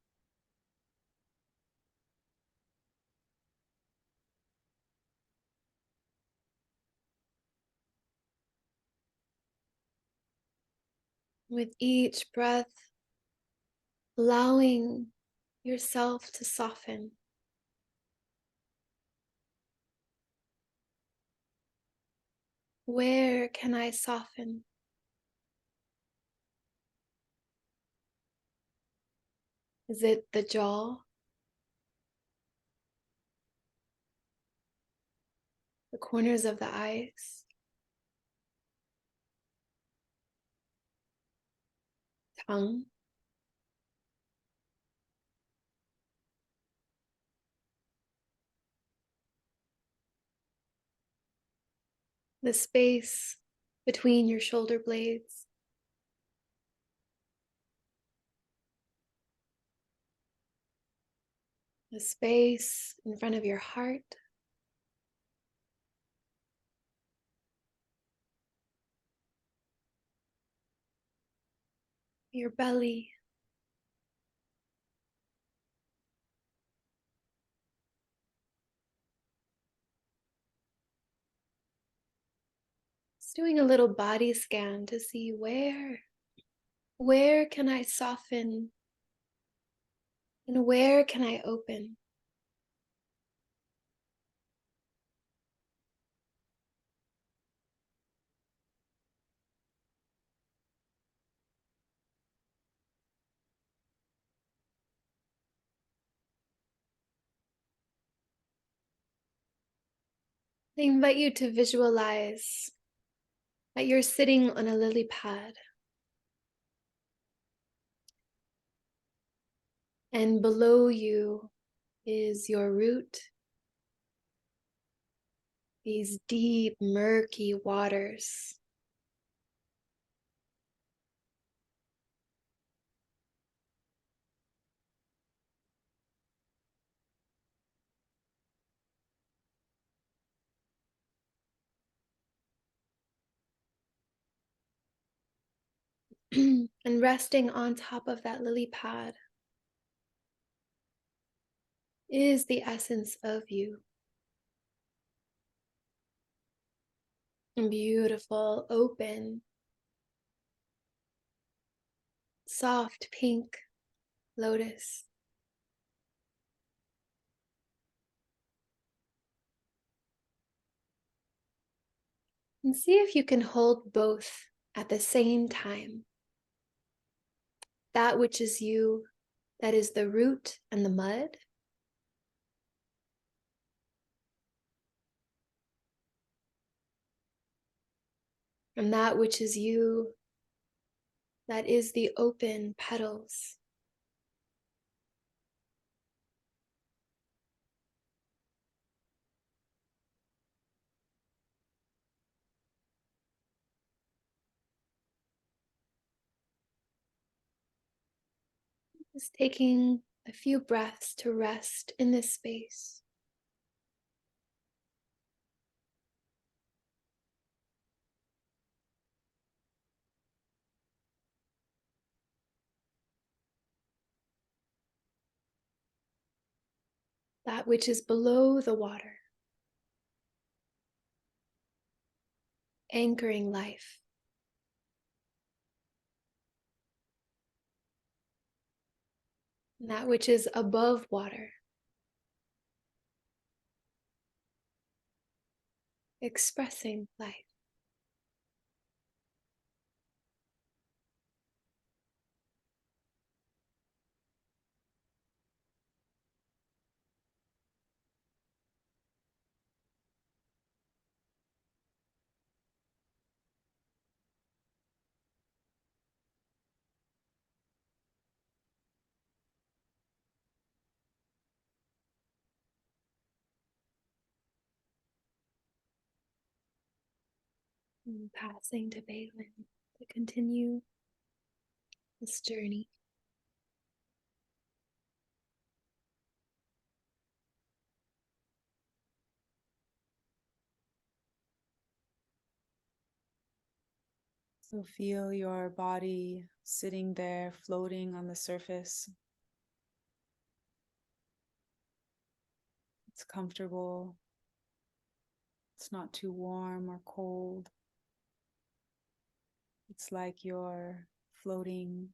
With each breath, allowing yourself to soften. Where can I soften? Is it the jaw? The corners of the eyes? Tongue? The space between your shoulder blades? The space in front of your heart? Your belly? Just doing a little body scan to see where can I soften and where can I open? I invite you to visualize that you're sitting on a lily pad, and below you is your root, these deep, murky waters. And resting on top of that lily pad is the essence of you. And beautiful, open, soft pink lotus. And see if you can hold both at the same time. That which is you, that is the root and the mud. And that which is you, that is the open petals. Just taking a few breaths to rest in this space. That which is below the water, anchoring life. And that which is above water, expressing life. And passing to Balin to continue this journey. So feel your body sitting there, floating on the surface. It's comfortable. It's not too warm or cold. It's like you're floating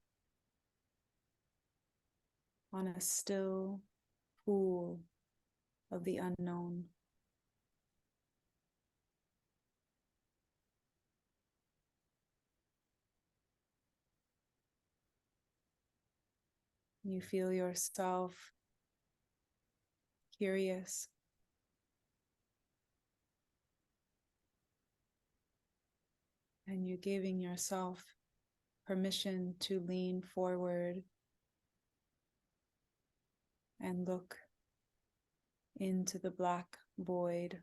on a still pool of the unknown. You feel yourself curious, and you're giving yourself permission to lean forward and look into the black void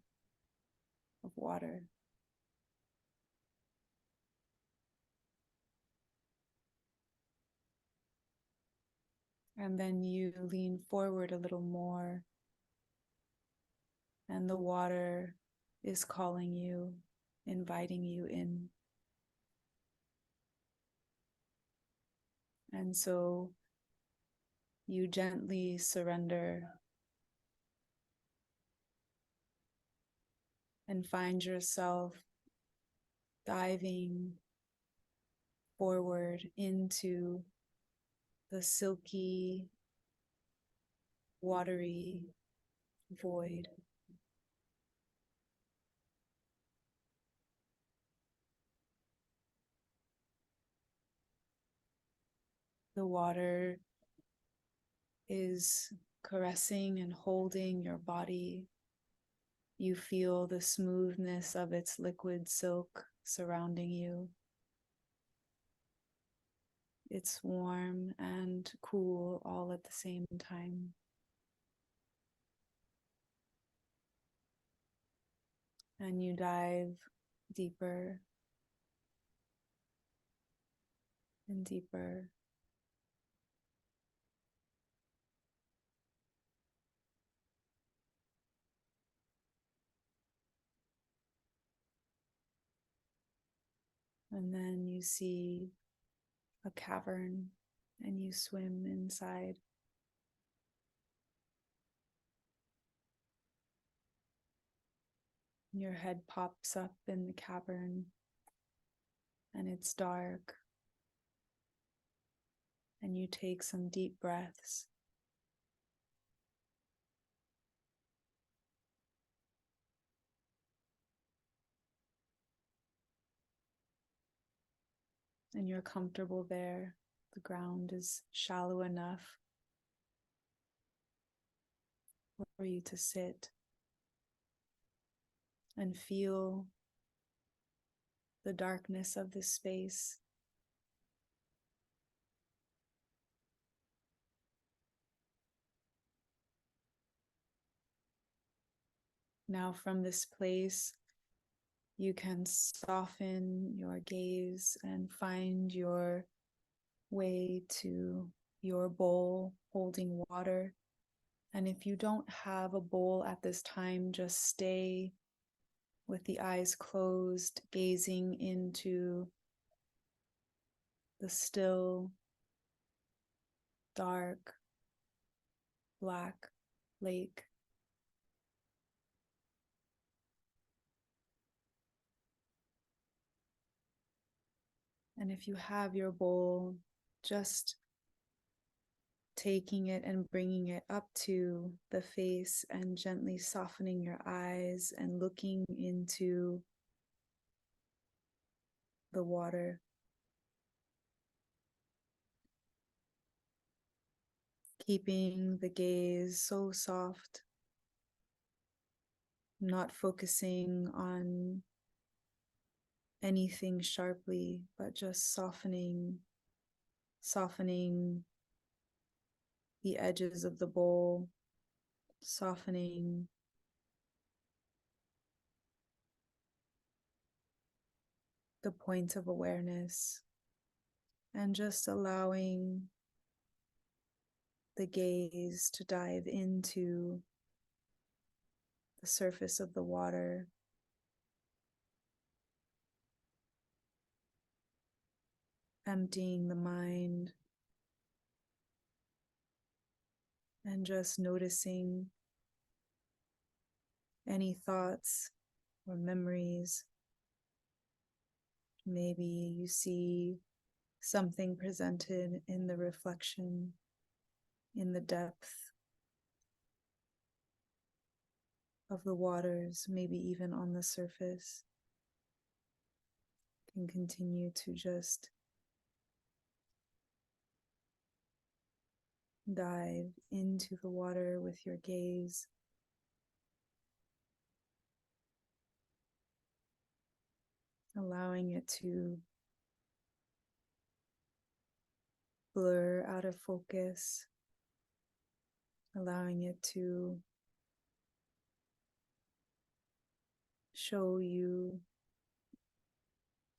of water. And then you lean forward a little more, and the water is calling you, inviting you in. And so you gently surrender and find yourself diving forward into the silky, watery void. The water is caressing and holding your body. You feel the smoothness of its liquid silk surrounding you. It's warm and cool all at the same time. And you dive deeper and deeper. And then you see a cavern and you swim inside. Your head pops up in the cavern and it's dark, and you take some deep breaths. And you're comfortable there. The ground is shallow enough for you to sit and feel the darkness of this space. Now, from this place, you can soften your gaze and find your way to your bowl holding water. And if you don't have a bowl at this time, just stay with the eyes closed, gazing into the still, dark, black lake. And if you have your bowl, just taking it and bringing it up to the face and gently softening your eyes and looking into the water. Keeping the gaze so soft, not focusing on anything sharply, but just softening the edges of the bowl, softening the point of awareness, and just allowing the gaze to dive into the surface of the water, emptying the mind, and just noticing any thoughts or memories. Maybe you see something presented in the reflection, in the depth of the waters, maybe even on the surface. You can continue to just dive into the water with your gaze, allowing it to blur out of focus, allowing it to show you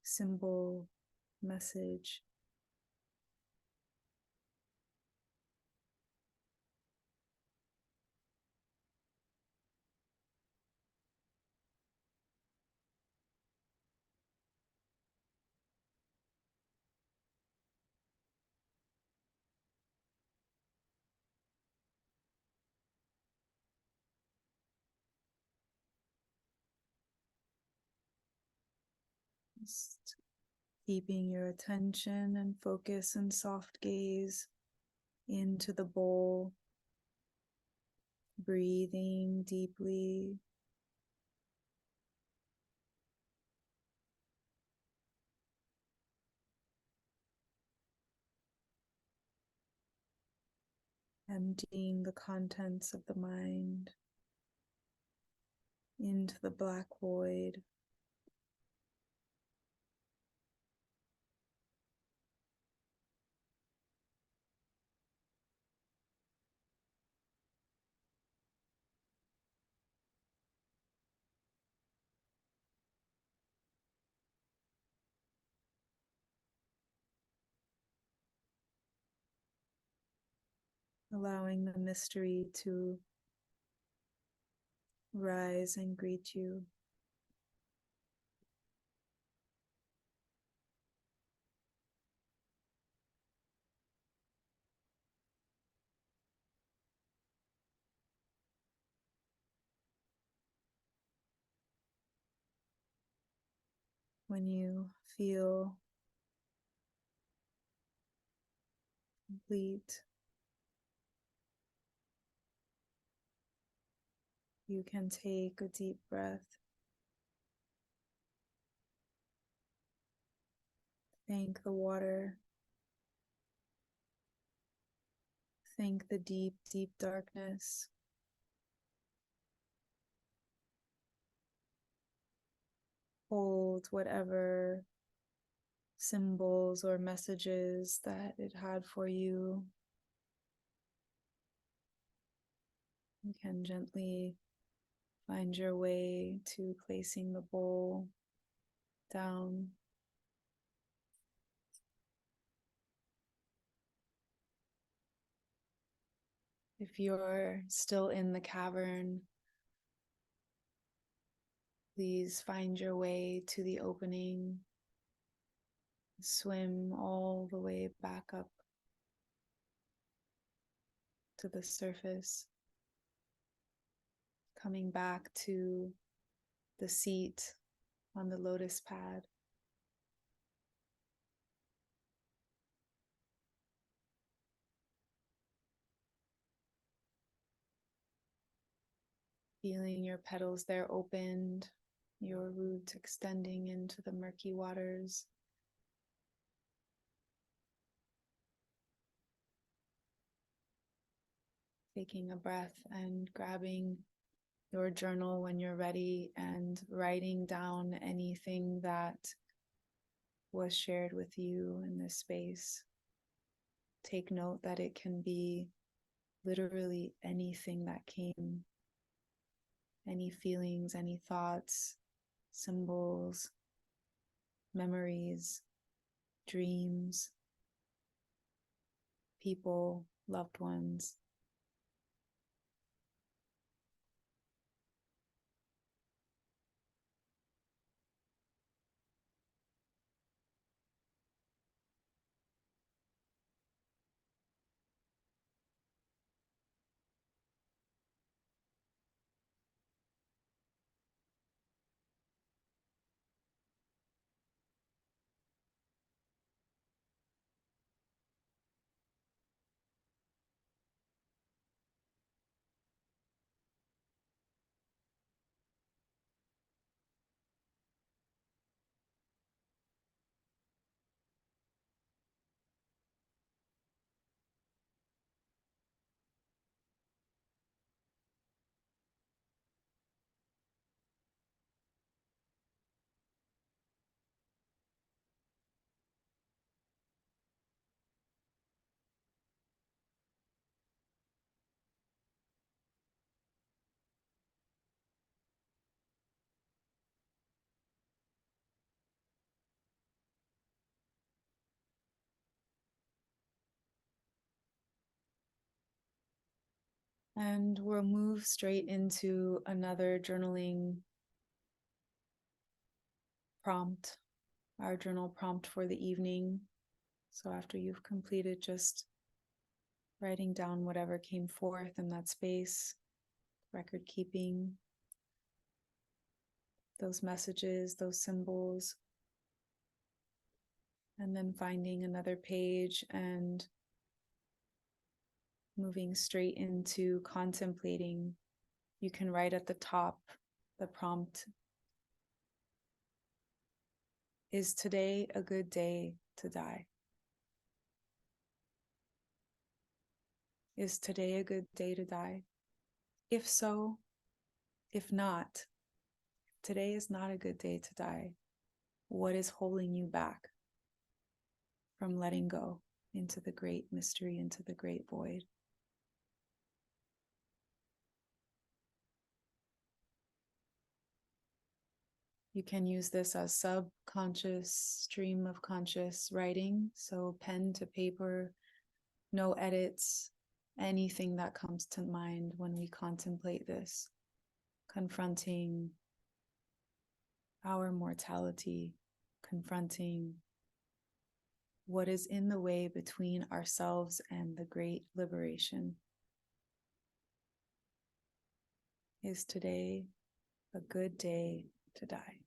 symbol, message, just keeping your attention and focus and soft gaze into the bowl, breathing deeply, emptying the contents of the mind into the black void. Allowing the mystery to rise and greet you. when you feel complete, you can take a deep breath. Thank the water. Thank the deep, deep darkness. Hold whatever symbols or messages that it had for you. You can gently find your way to placing the bowl down. If you're still in the cavern, please find your way to the opening. Swim all the way back up to the surface, coming back to the seat on the lotus pad. Feeling your petals there opened, your roots extending into the murky waters. Taking a breath and grabbing your journal when you're ready and writing down anything that was shared with you in this space. Take note that it can be literally anything that came, any feelings, any thoughts, symbols, memories, dreams, people, loved ones. And we'll move straight into another journaling prompt, our journal prompt for the evening. So after you've completed just writing down whatever came forth in that space, record keeping, those messages, those symbols, and then finding another page and moving straight into contemplating. You can write at the top the prompt, is today a good day to die? Is today a good day to die? If so, if not, today is not a good day to die. What is holding you back from letting go into the great mystery, into the great void? You can use this as subconscious, stream of conscious writing. So pen to paper, no edits, anything that comes to mind when we contemplate this, confronting our mortality, confronting what is in the way between ourselves and the great liberation. Is today a good day to die?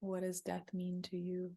What does death mean to you?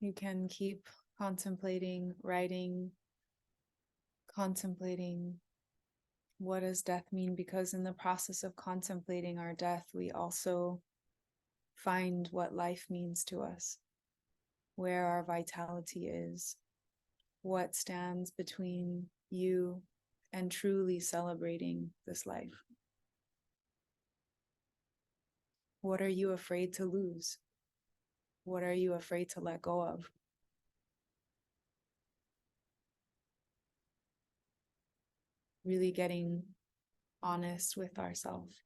You can keep contemplating, writing, contemplating what does death mean, because in the process of contemplating our death, we also find what life means to us, where our vitality is, what stands between you and truly celebrating this life. What are you afraid to lose? What are you afraid to let go of? Really getting honest with ourselves.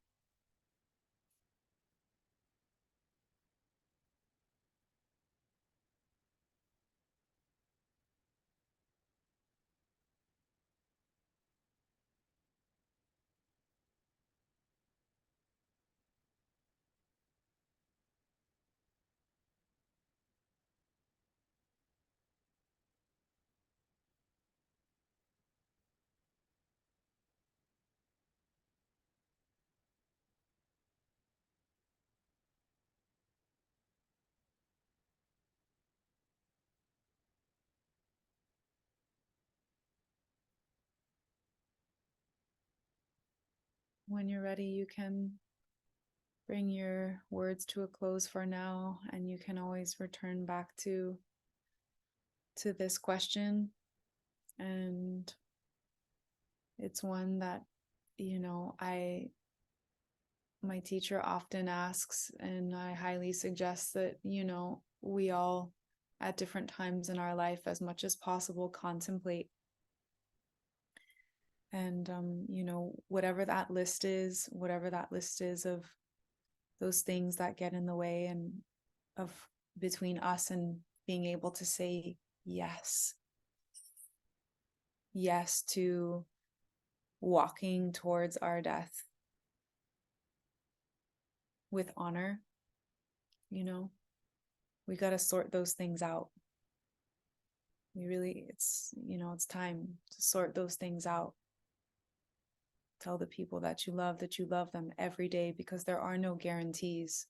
When you're ready, you can bring your words to a close for now, and you can always return back to this question. And it's one that, I my teacher often asks, and I highly suggest that, we all at different times in our life, as much as possible, contemplate. And whatever that list is, of those things that get in the way and of between us and being able to say yes to walking towards our death with honor. We got to sort those things out. It's time to sort those things out. Tell the people that you love them every day, because there are no guarantees.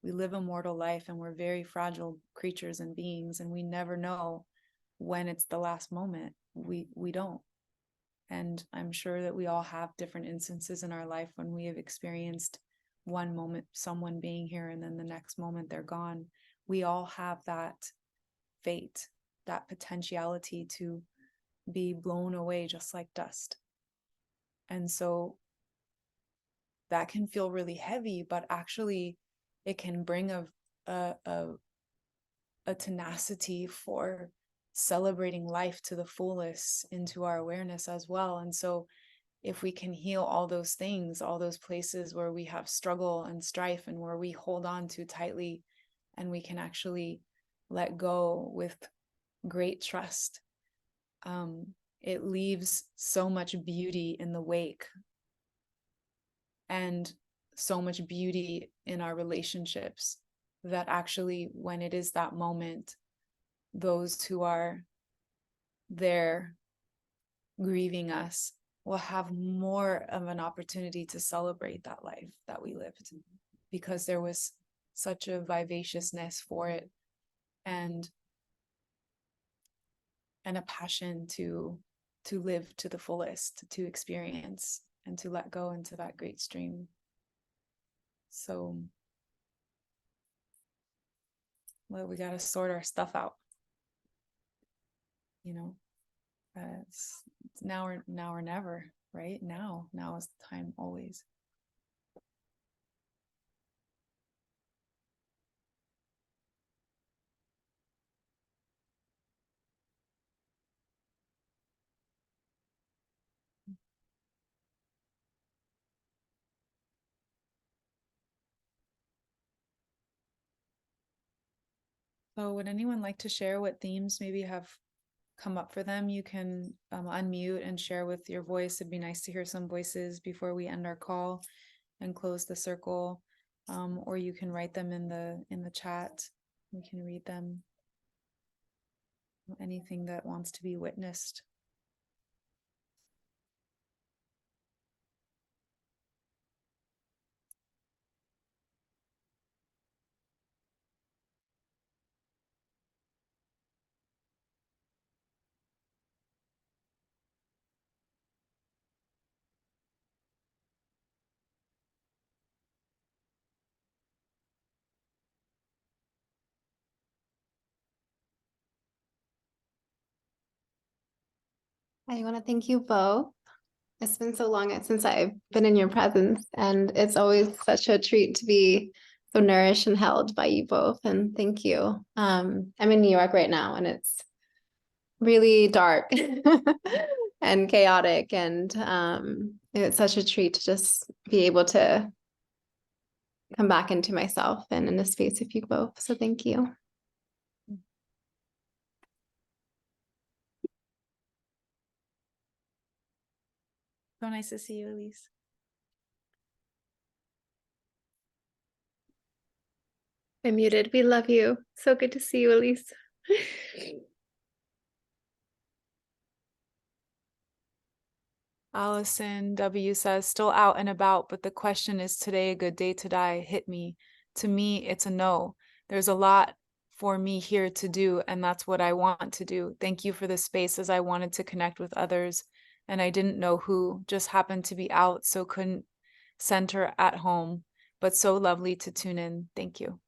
We live a mortal life, and we're very fragile creatures and beings, and we never know when it's the last moment. We don't. And I'm sure that we all have different instances in our life when we have experienced one moment someone being here, and then the next moment they're gone. We all have that fate, that potentiality to be blown away just like dust. And so that can feel really heavy, but actually it can bring a, a, a tenacity for celebrating life to the fullest into our awareness as well. And so if we can heal all those things, all those places where we have struggle and strife and where we hold on too tightly, and we can actually let go with great trust, it leaves so much beauty in the wake, and so much beauty in our relationships, that actually, when it is that moment, those who are there grieving us will have more of an opportunity to celebrate that life that we lived, because there was such a vivaciousness for it, and a passion to live to the fullest, to experience and to let go into that great stream. So, well, we got to sort our stuff out, you know. It's now or never, right? Now is the time, always. So would anyone like to share what themes maybe have come up for them? You can unmute and share with your voice. It'd be nice to hear some voices before we end our call and close the circle. Or you can write them in the chat. We can read them. Anything that wants to be witnessed. I want to thank you both. It's been so long since I've been in your presence, and it's always such a treat to be so nourished and held by you both. And thank you. I'm in New York right now, and it's really dark and chaotic, and it's such a treat to just be able to come back into myself and in a space with you both. So thank you. So nice to see you, Elise. I'm muted. We love you. So good to see you, Elise. Allison W says, still out and about, but the question is, today a good day to die? Hit me. To me, it's a no. There's a lot for me here to do, and that's what I want to do. Thank you for the space, as I wanted to connect with others, and I didn't know who, just happened to be out, so couldn't center at home, but so lovely to tune in. Thank you.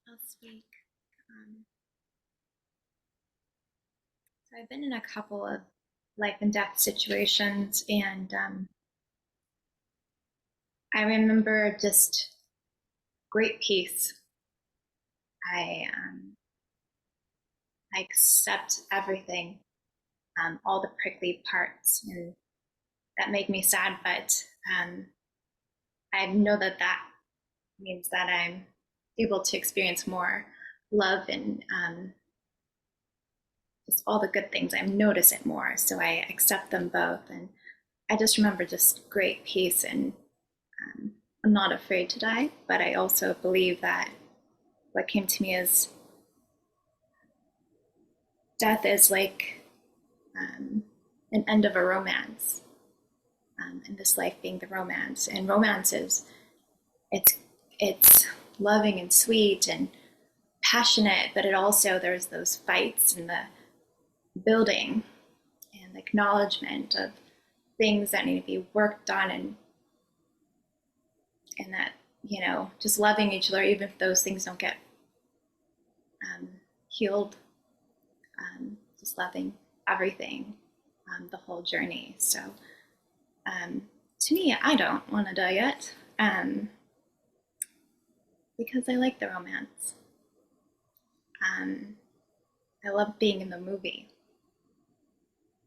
I'll speak. So I've been in a couple of life and death situations, and I remember just great peace. I accept everything, all the prickly parts, and that made me sad. But I know that means that I'm able to experience more love and just all the good things. I notice it more, so I accept them both. And I just remember just great peace, and I'm not afraid to die, but I also believe that what came to me is death is like an end of a romance, and this life being the romance. And romance is, it's loving and sweet and passionate, but it also, there's those fights and the building and the acknowledgement of things that need to be worked on, and that, you know, just loving each other, even if those things don't get healed, just loving everything, the whole journey. So to me, I don't want to die yet, because I like the romance. I love being in the movie,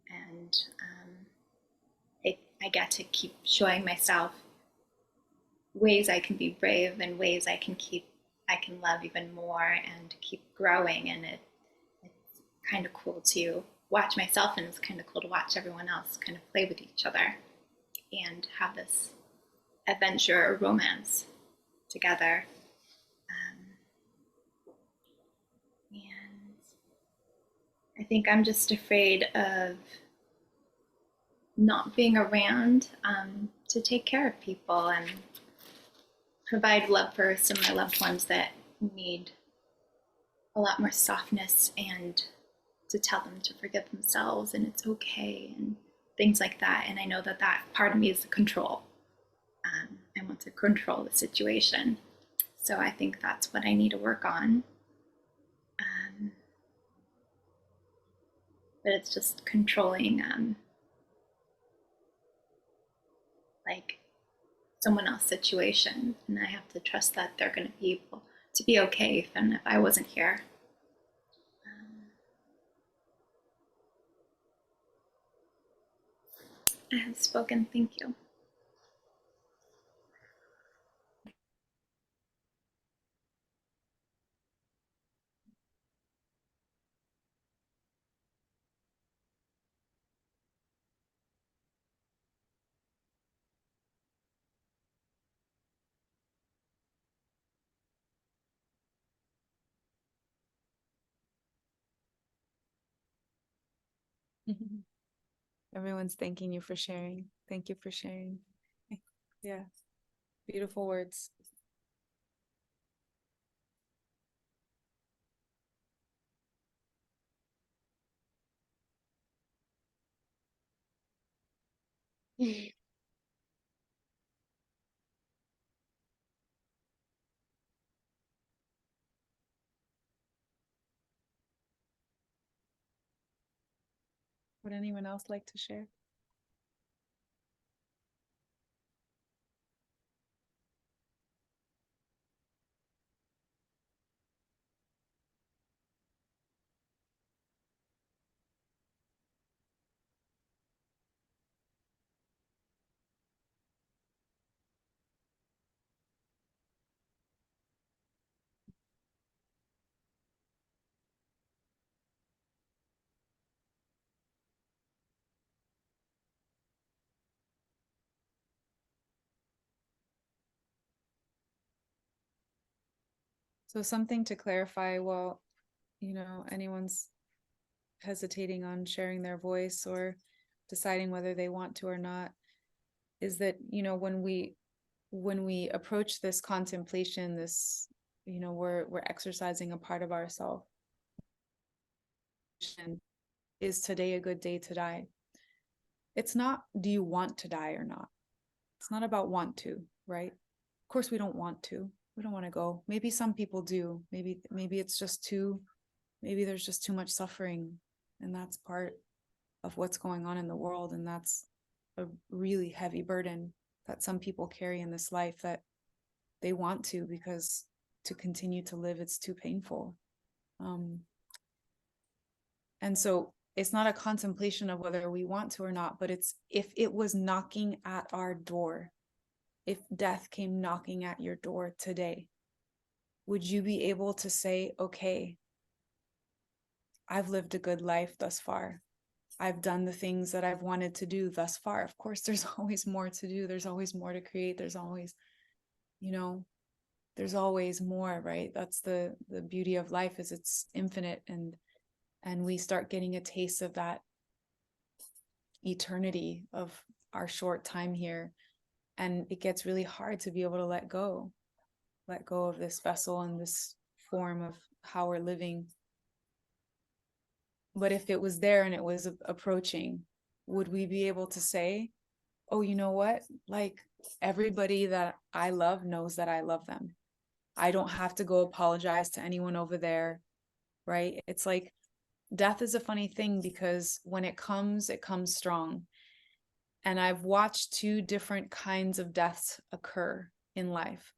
and I get to keep showing myself ways I can be brave and ways I can love even more and keep growing. And it's kind of cool to watch myself, and it's kind of cool to watch everyone else kind of play with each other and have this adventure or romance together. And I think I'm just afraid of not being around to take care of people and provide love for some of my loved ones that need a lot more softness, and to tell them to forgive themselves and it's okay and things like that. And I know that that part of me is the control. I want to control the situation. So I think that's what I need to work on. But it's just controlling like someone else's situation, and I have to trust that they're going to be able to be okay even if I wasn't here. I have spoken. Thank you. Everyone's thanking you for sharing. Thank you for sharing. Yeah, beautiful words. Would anyone else like to share? So something to clarify while, you know, anyone's hesitating on sharing their voice or deciding whether they want to or not, is that, you know, when we approach this contemplation, this, you know, we're exercising a part of ourselves. Is today a good day to die? It's not, do you want to die or not? It's not about want to, right? Of course we don't want to. We don't want to go. Maybe some people do. Maybe it's just maybe there's just too much suffering, and that's part of what's going on in the world, and that's a really heavy burden that some people carry in this life, that they want to, because to continue to live, it's too painful. And so it's not a contemplation of whether we want to or not, but it's, if it was knocking at our door, if death came knocking at your door today, would you be able to say, okay, I've lived a good life thus far. I've done the things that I've wanted to do thus far. Of course, there's always more to do. There's always more to create. There's always, you know, there's always more, right? That's the beauty of life, is it's infinite. And we start getting a taste of that eternity of our short time here. And it gets really hard to be able to let go of this vessel and this form of how we're living. But if it was there and it was approaching, would we be able to say, oh, you know what? Like, everybody that I love knows that I love them. I don't have to go apologize to anyone over there, right? It's like, death is a funny thing because when it comes strong. And I've watched two different kinds of deaths occur in life.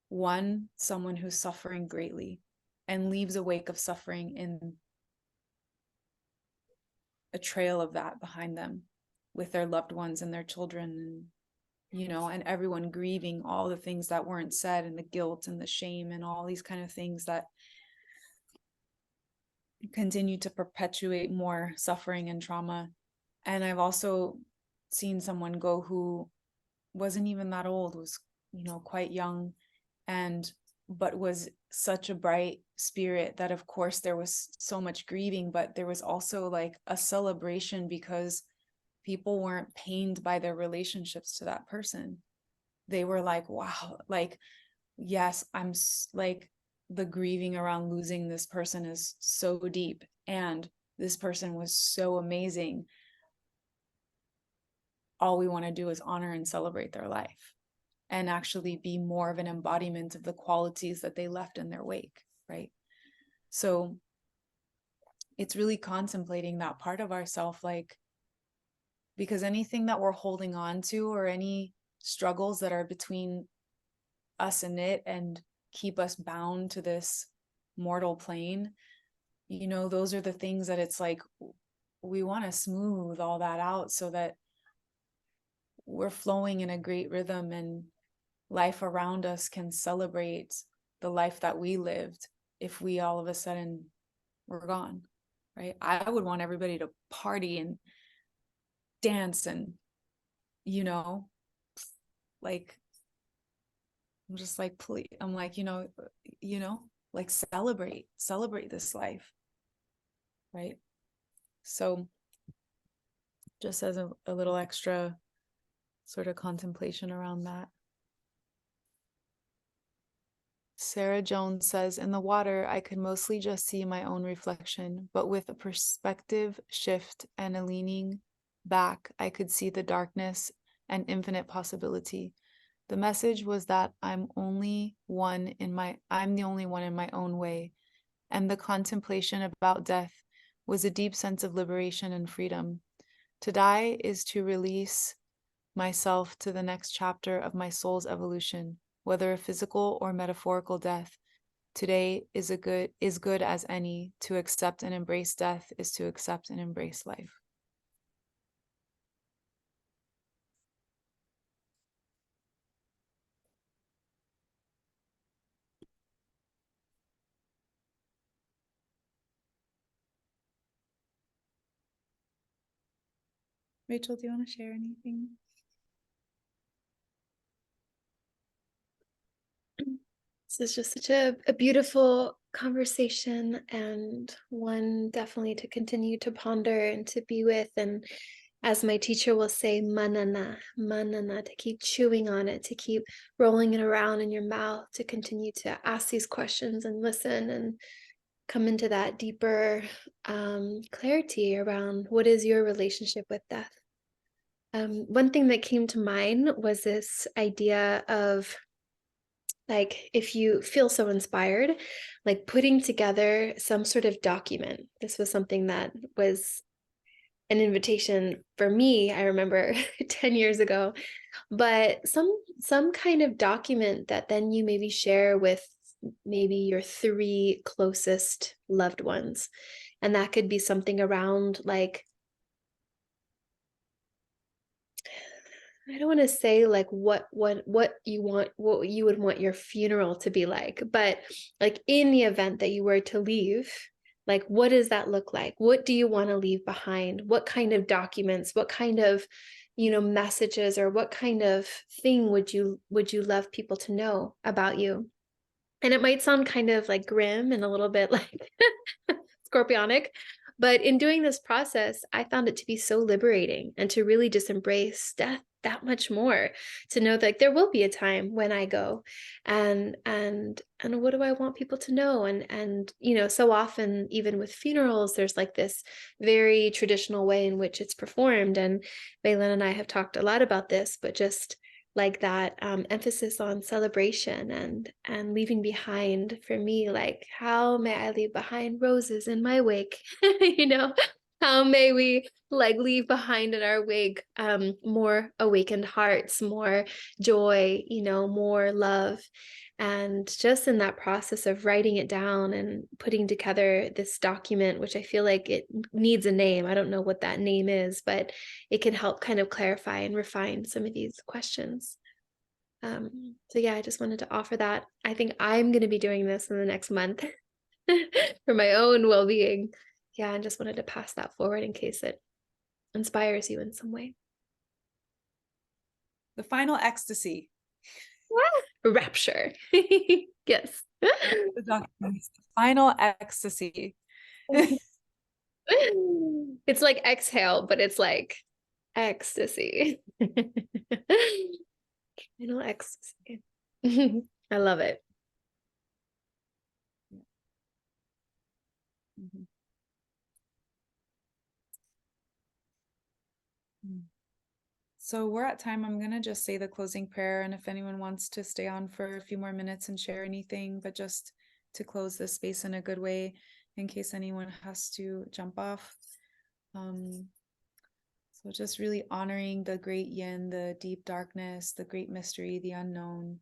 One, someone who's suffering greatly and leaves a wake of suffering in a trail of that behind them with their loved ones and their children, and and everyone grieving all the things that weren't said, and the guilt and the shame and all these kind of things that continue to perpetuate more suffering and trauma. And I've also seen someone go who wasn't even that old, was quite young, but was such a bright spirit that, of course, there was so much grieving, but there was also like a celebration because people weren't pained by their relationships to that person. They were like, wow, like, yes, I'm like, the grieving around losing this person is so deep, and this person was so amazing. All we want to do is honor and celebrate their life and actually be more of an embodiment of the qualities that they left in their wake, right? So it's really contemplating that part of ourself, like, because anything that we're holding on to, or any struggles that are between us and it and keep us bound to this mortal plane, those are the things that it's like we want to smooth all that out so that we're flowing in a great rhythm and life around us can celebrate the life that we lived if we all of a sudden were gone, right? I would want everybody to party and dance and, like, I'm just like, please, I'm like, like celebrate this life, right? So just as a little extra sort of contemplation around that. Sarah Jones says, in the water, I could mostly just see my own reflection, but with a perspective shift and a leaning back, I could see the darkness and infinite possibility. The message was that I'm the only one in my own way. And the contemplation about death was a deep sense of liberation and freedom. To die is to release myself to the next chapter of my soul's evolution, whether a physical or metaphorical death. Today is good as any. To accept and embrace death is to accept and embrace life. Rachel, do you want to share anything? This is just such a beautiful conversation, and one definitely to continue to ponder and to be with. And as my teacher will say, manana, manana, to keep chewing on it, to keep rolling it around in your mouth, to continue to ask these questions and listen and come into that deeper clarity around what is your relationship with death. One thing that came to mind was this idea of, like, if you feel so inspired, like putting together some sort of document. This was something that was an invitation for me, I remember 10 years ago, but some kind of document that then you maybe share with maybe your 3 closest loved ones. And that could be something around, like, I don't want to say like what you want, what you would want your funeral to be like, but like in the event that you were to leave, like what does that look like? What do you want to leave behind? What kind of documents, what kind of, messages, or what kind of thing would you love people to know about you? And it might sound kind of like grim and a little bit like Scorpionic, But in doing this process, I found it to be so liberating and to really just embrace death that much more, to know that there will be a time when I go, and what do I want people to know? And so often, even with funerals, there's like this very traditional way in which it's performed. And Valen and I have talked a lot about this, but just like that emphasis on celebration and leaving behind, for me, like, how may I leave behind roses in my wake? How may we like leave behind in our wake more awakened hearts, more joy, more love. And just in that process of writing it down and putting together this document, which I feel like it needs a name. I don't know what that name is, but it can help kind of clarify and refine some of these questions. So yeah, I just wanted to offer that. I think I'm going to be doing this in the next month for my own well-being. Yeah, and just wanted to pass that forward in case it inspires you in some way. The final ecstasy. Rapture. Yes. The document. The final ecstasy. It's like exhale, but it's like ecstasy. Final ecstasy. I love it. Mhm. So we're at time. I'm going to just say the closing prayer. And if anyone wants to stay on for a few more minutes and share anything, but just to close this space in a good way, in case anyone has to jump off. So just really honoring the great yin, the deep darkness, the great mystery, the unknown.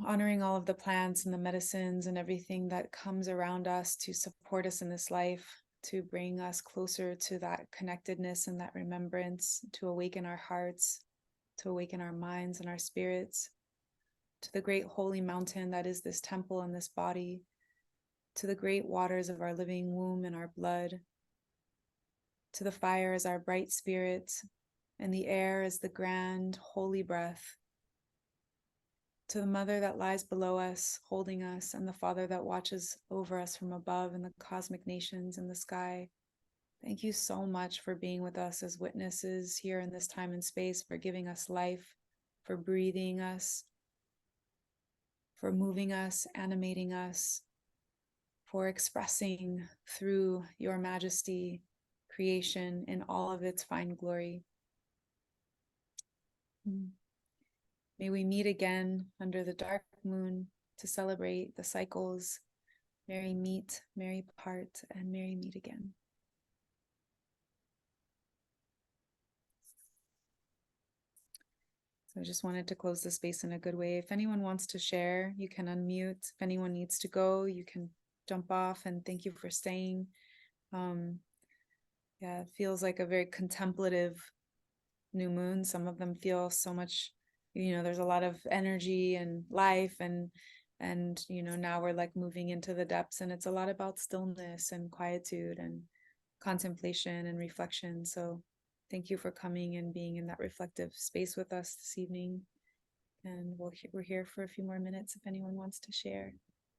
Honoring all of the plants and the medicines and everything that comes around us to support us in this life, to bring us closer to that connectedness and that remembrance, to awaken our hearts, to awaken our minds and our spirits, to the great holy mountain that is this temple and this body, to the great waters of our living womb and our blood, to the fire as our bright spirit, and the air as the grand holy breath, to the mother that lies below us, holding us, and the father that watches over us from above in the cosmic nations in the sky. Thank you so much for being with us as witnesses here in this time and space, for giving us life, for breathing us, for moving us, animating us, for expressing through your majesty creation in all of its fine glory. May we meet again under the dark moon to celebrate the cycles. Merry meet, merry part, and merry meet again. So I just wanted to close the space in a good way. If anyone wants to share, you can unmute. If anyone needs to go, you can jump off, and thank you for staying. Yeah, it feels like a very contemplative new moon. Some of them feel so much, there's a lot of energy and life, and now we're like moving into the depths, and it's a lot about stillness and quietude and contemplation and reflection. So thank you for coming and being in that reflective space with us this evening. And we're here for a few more minutes if anyone wants to share.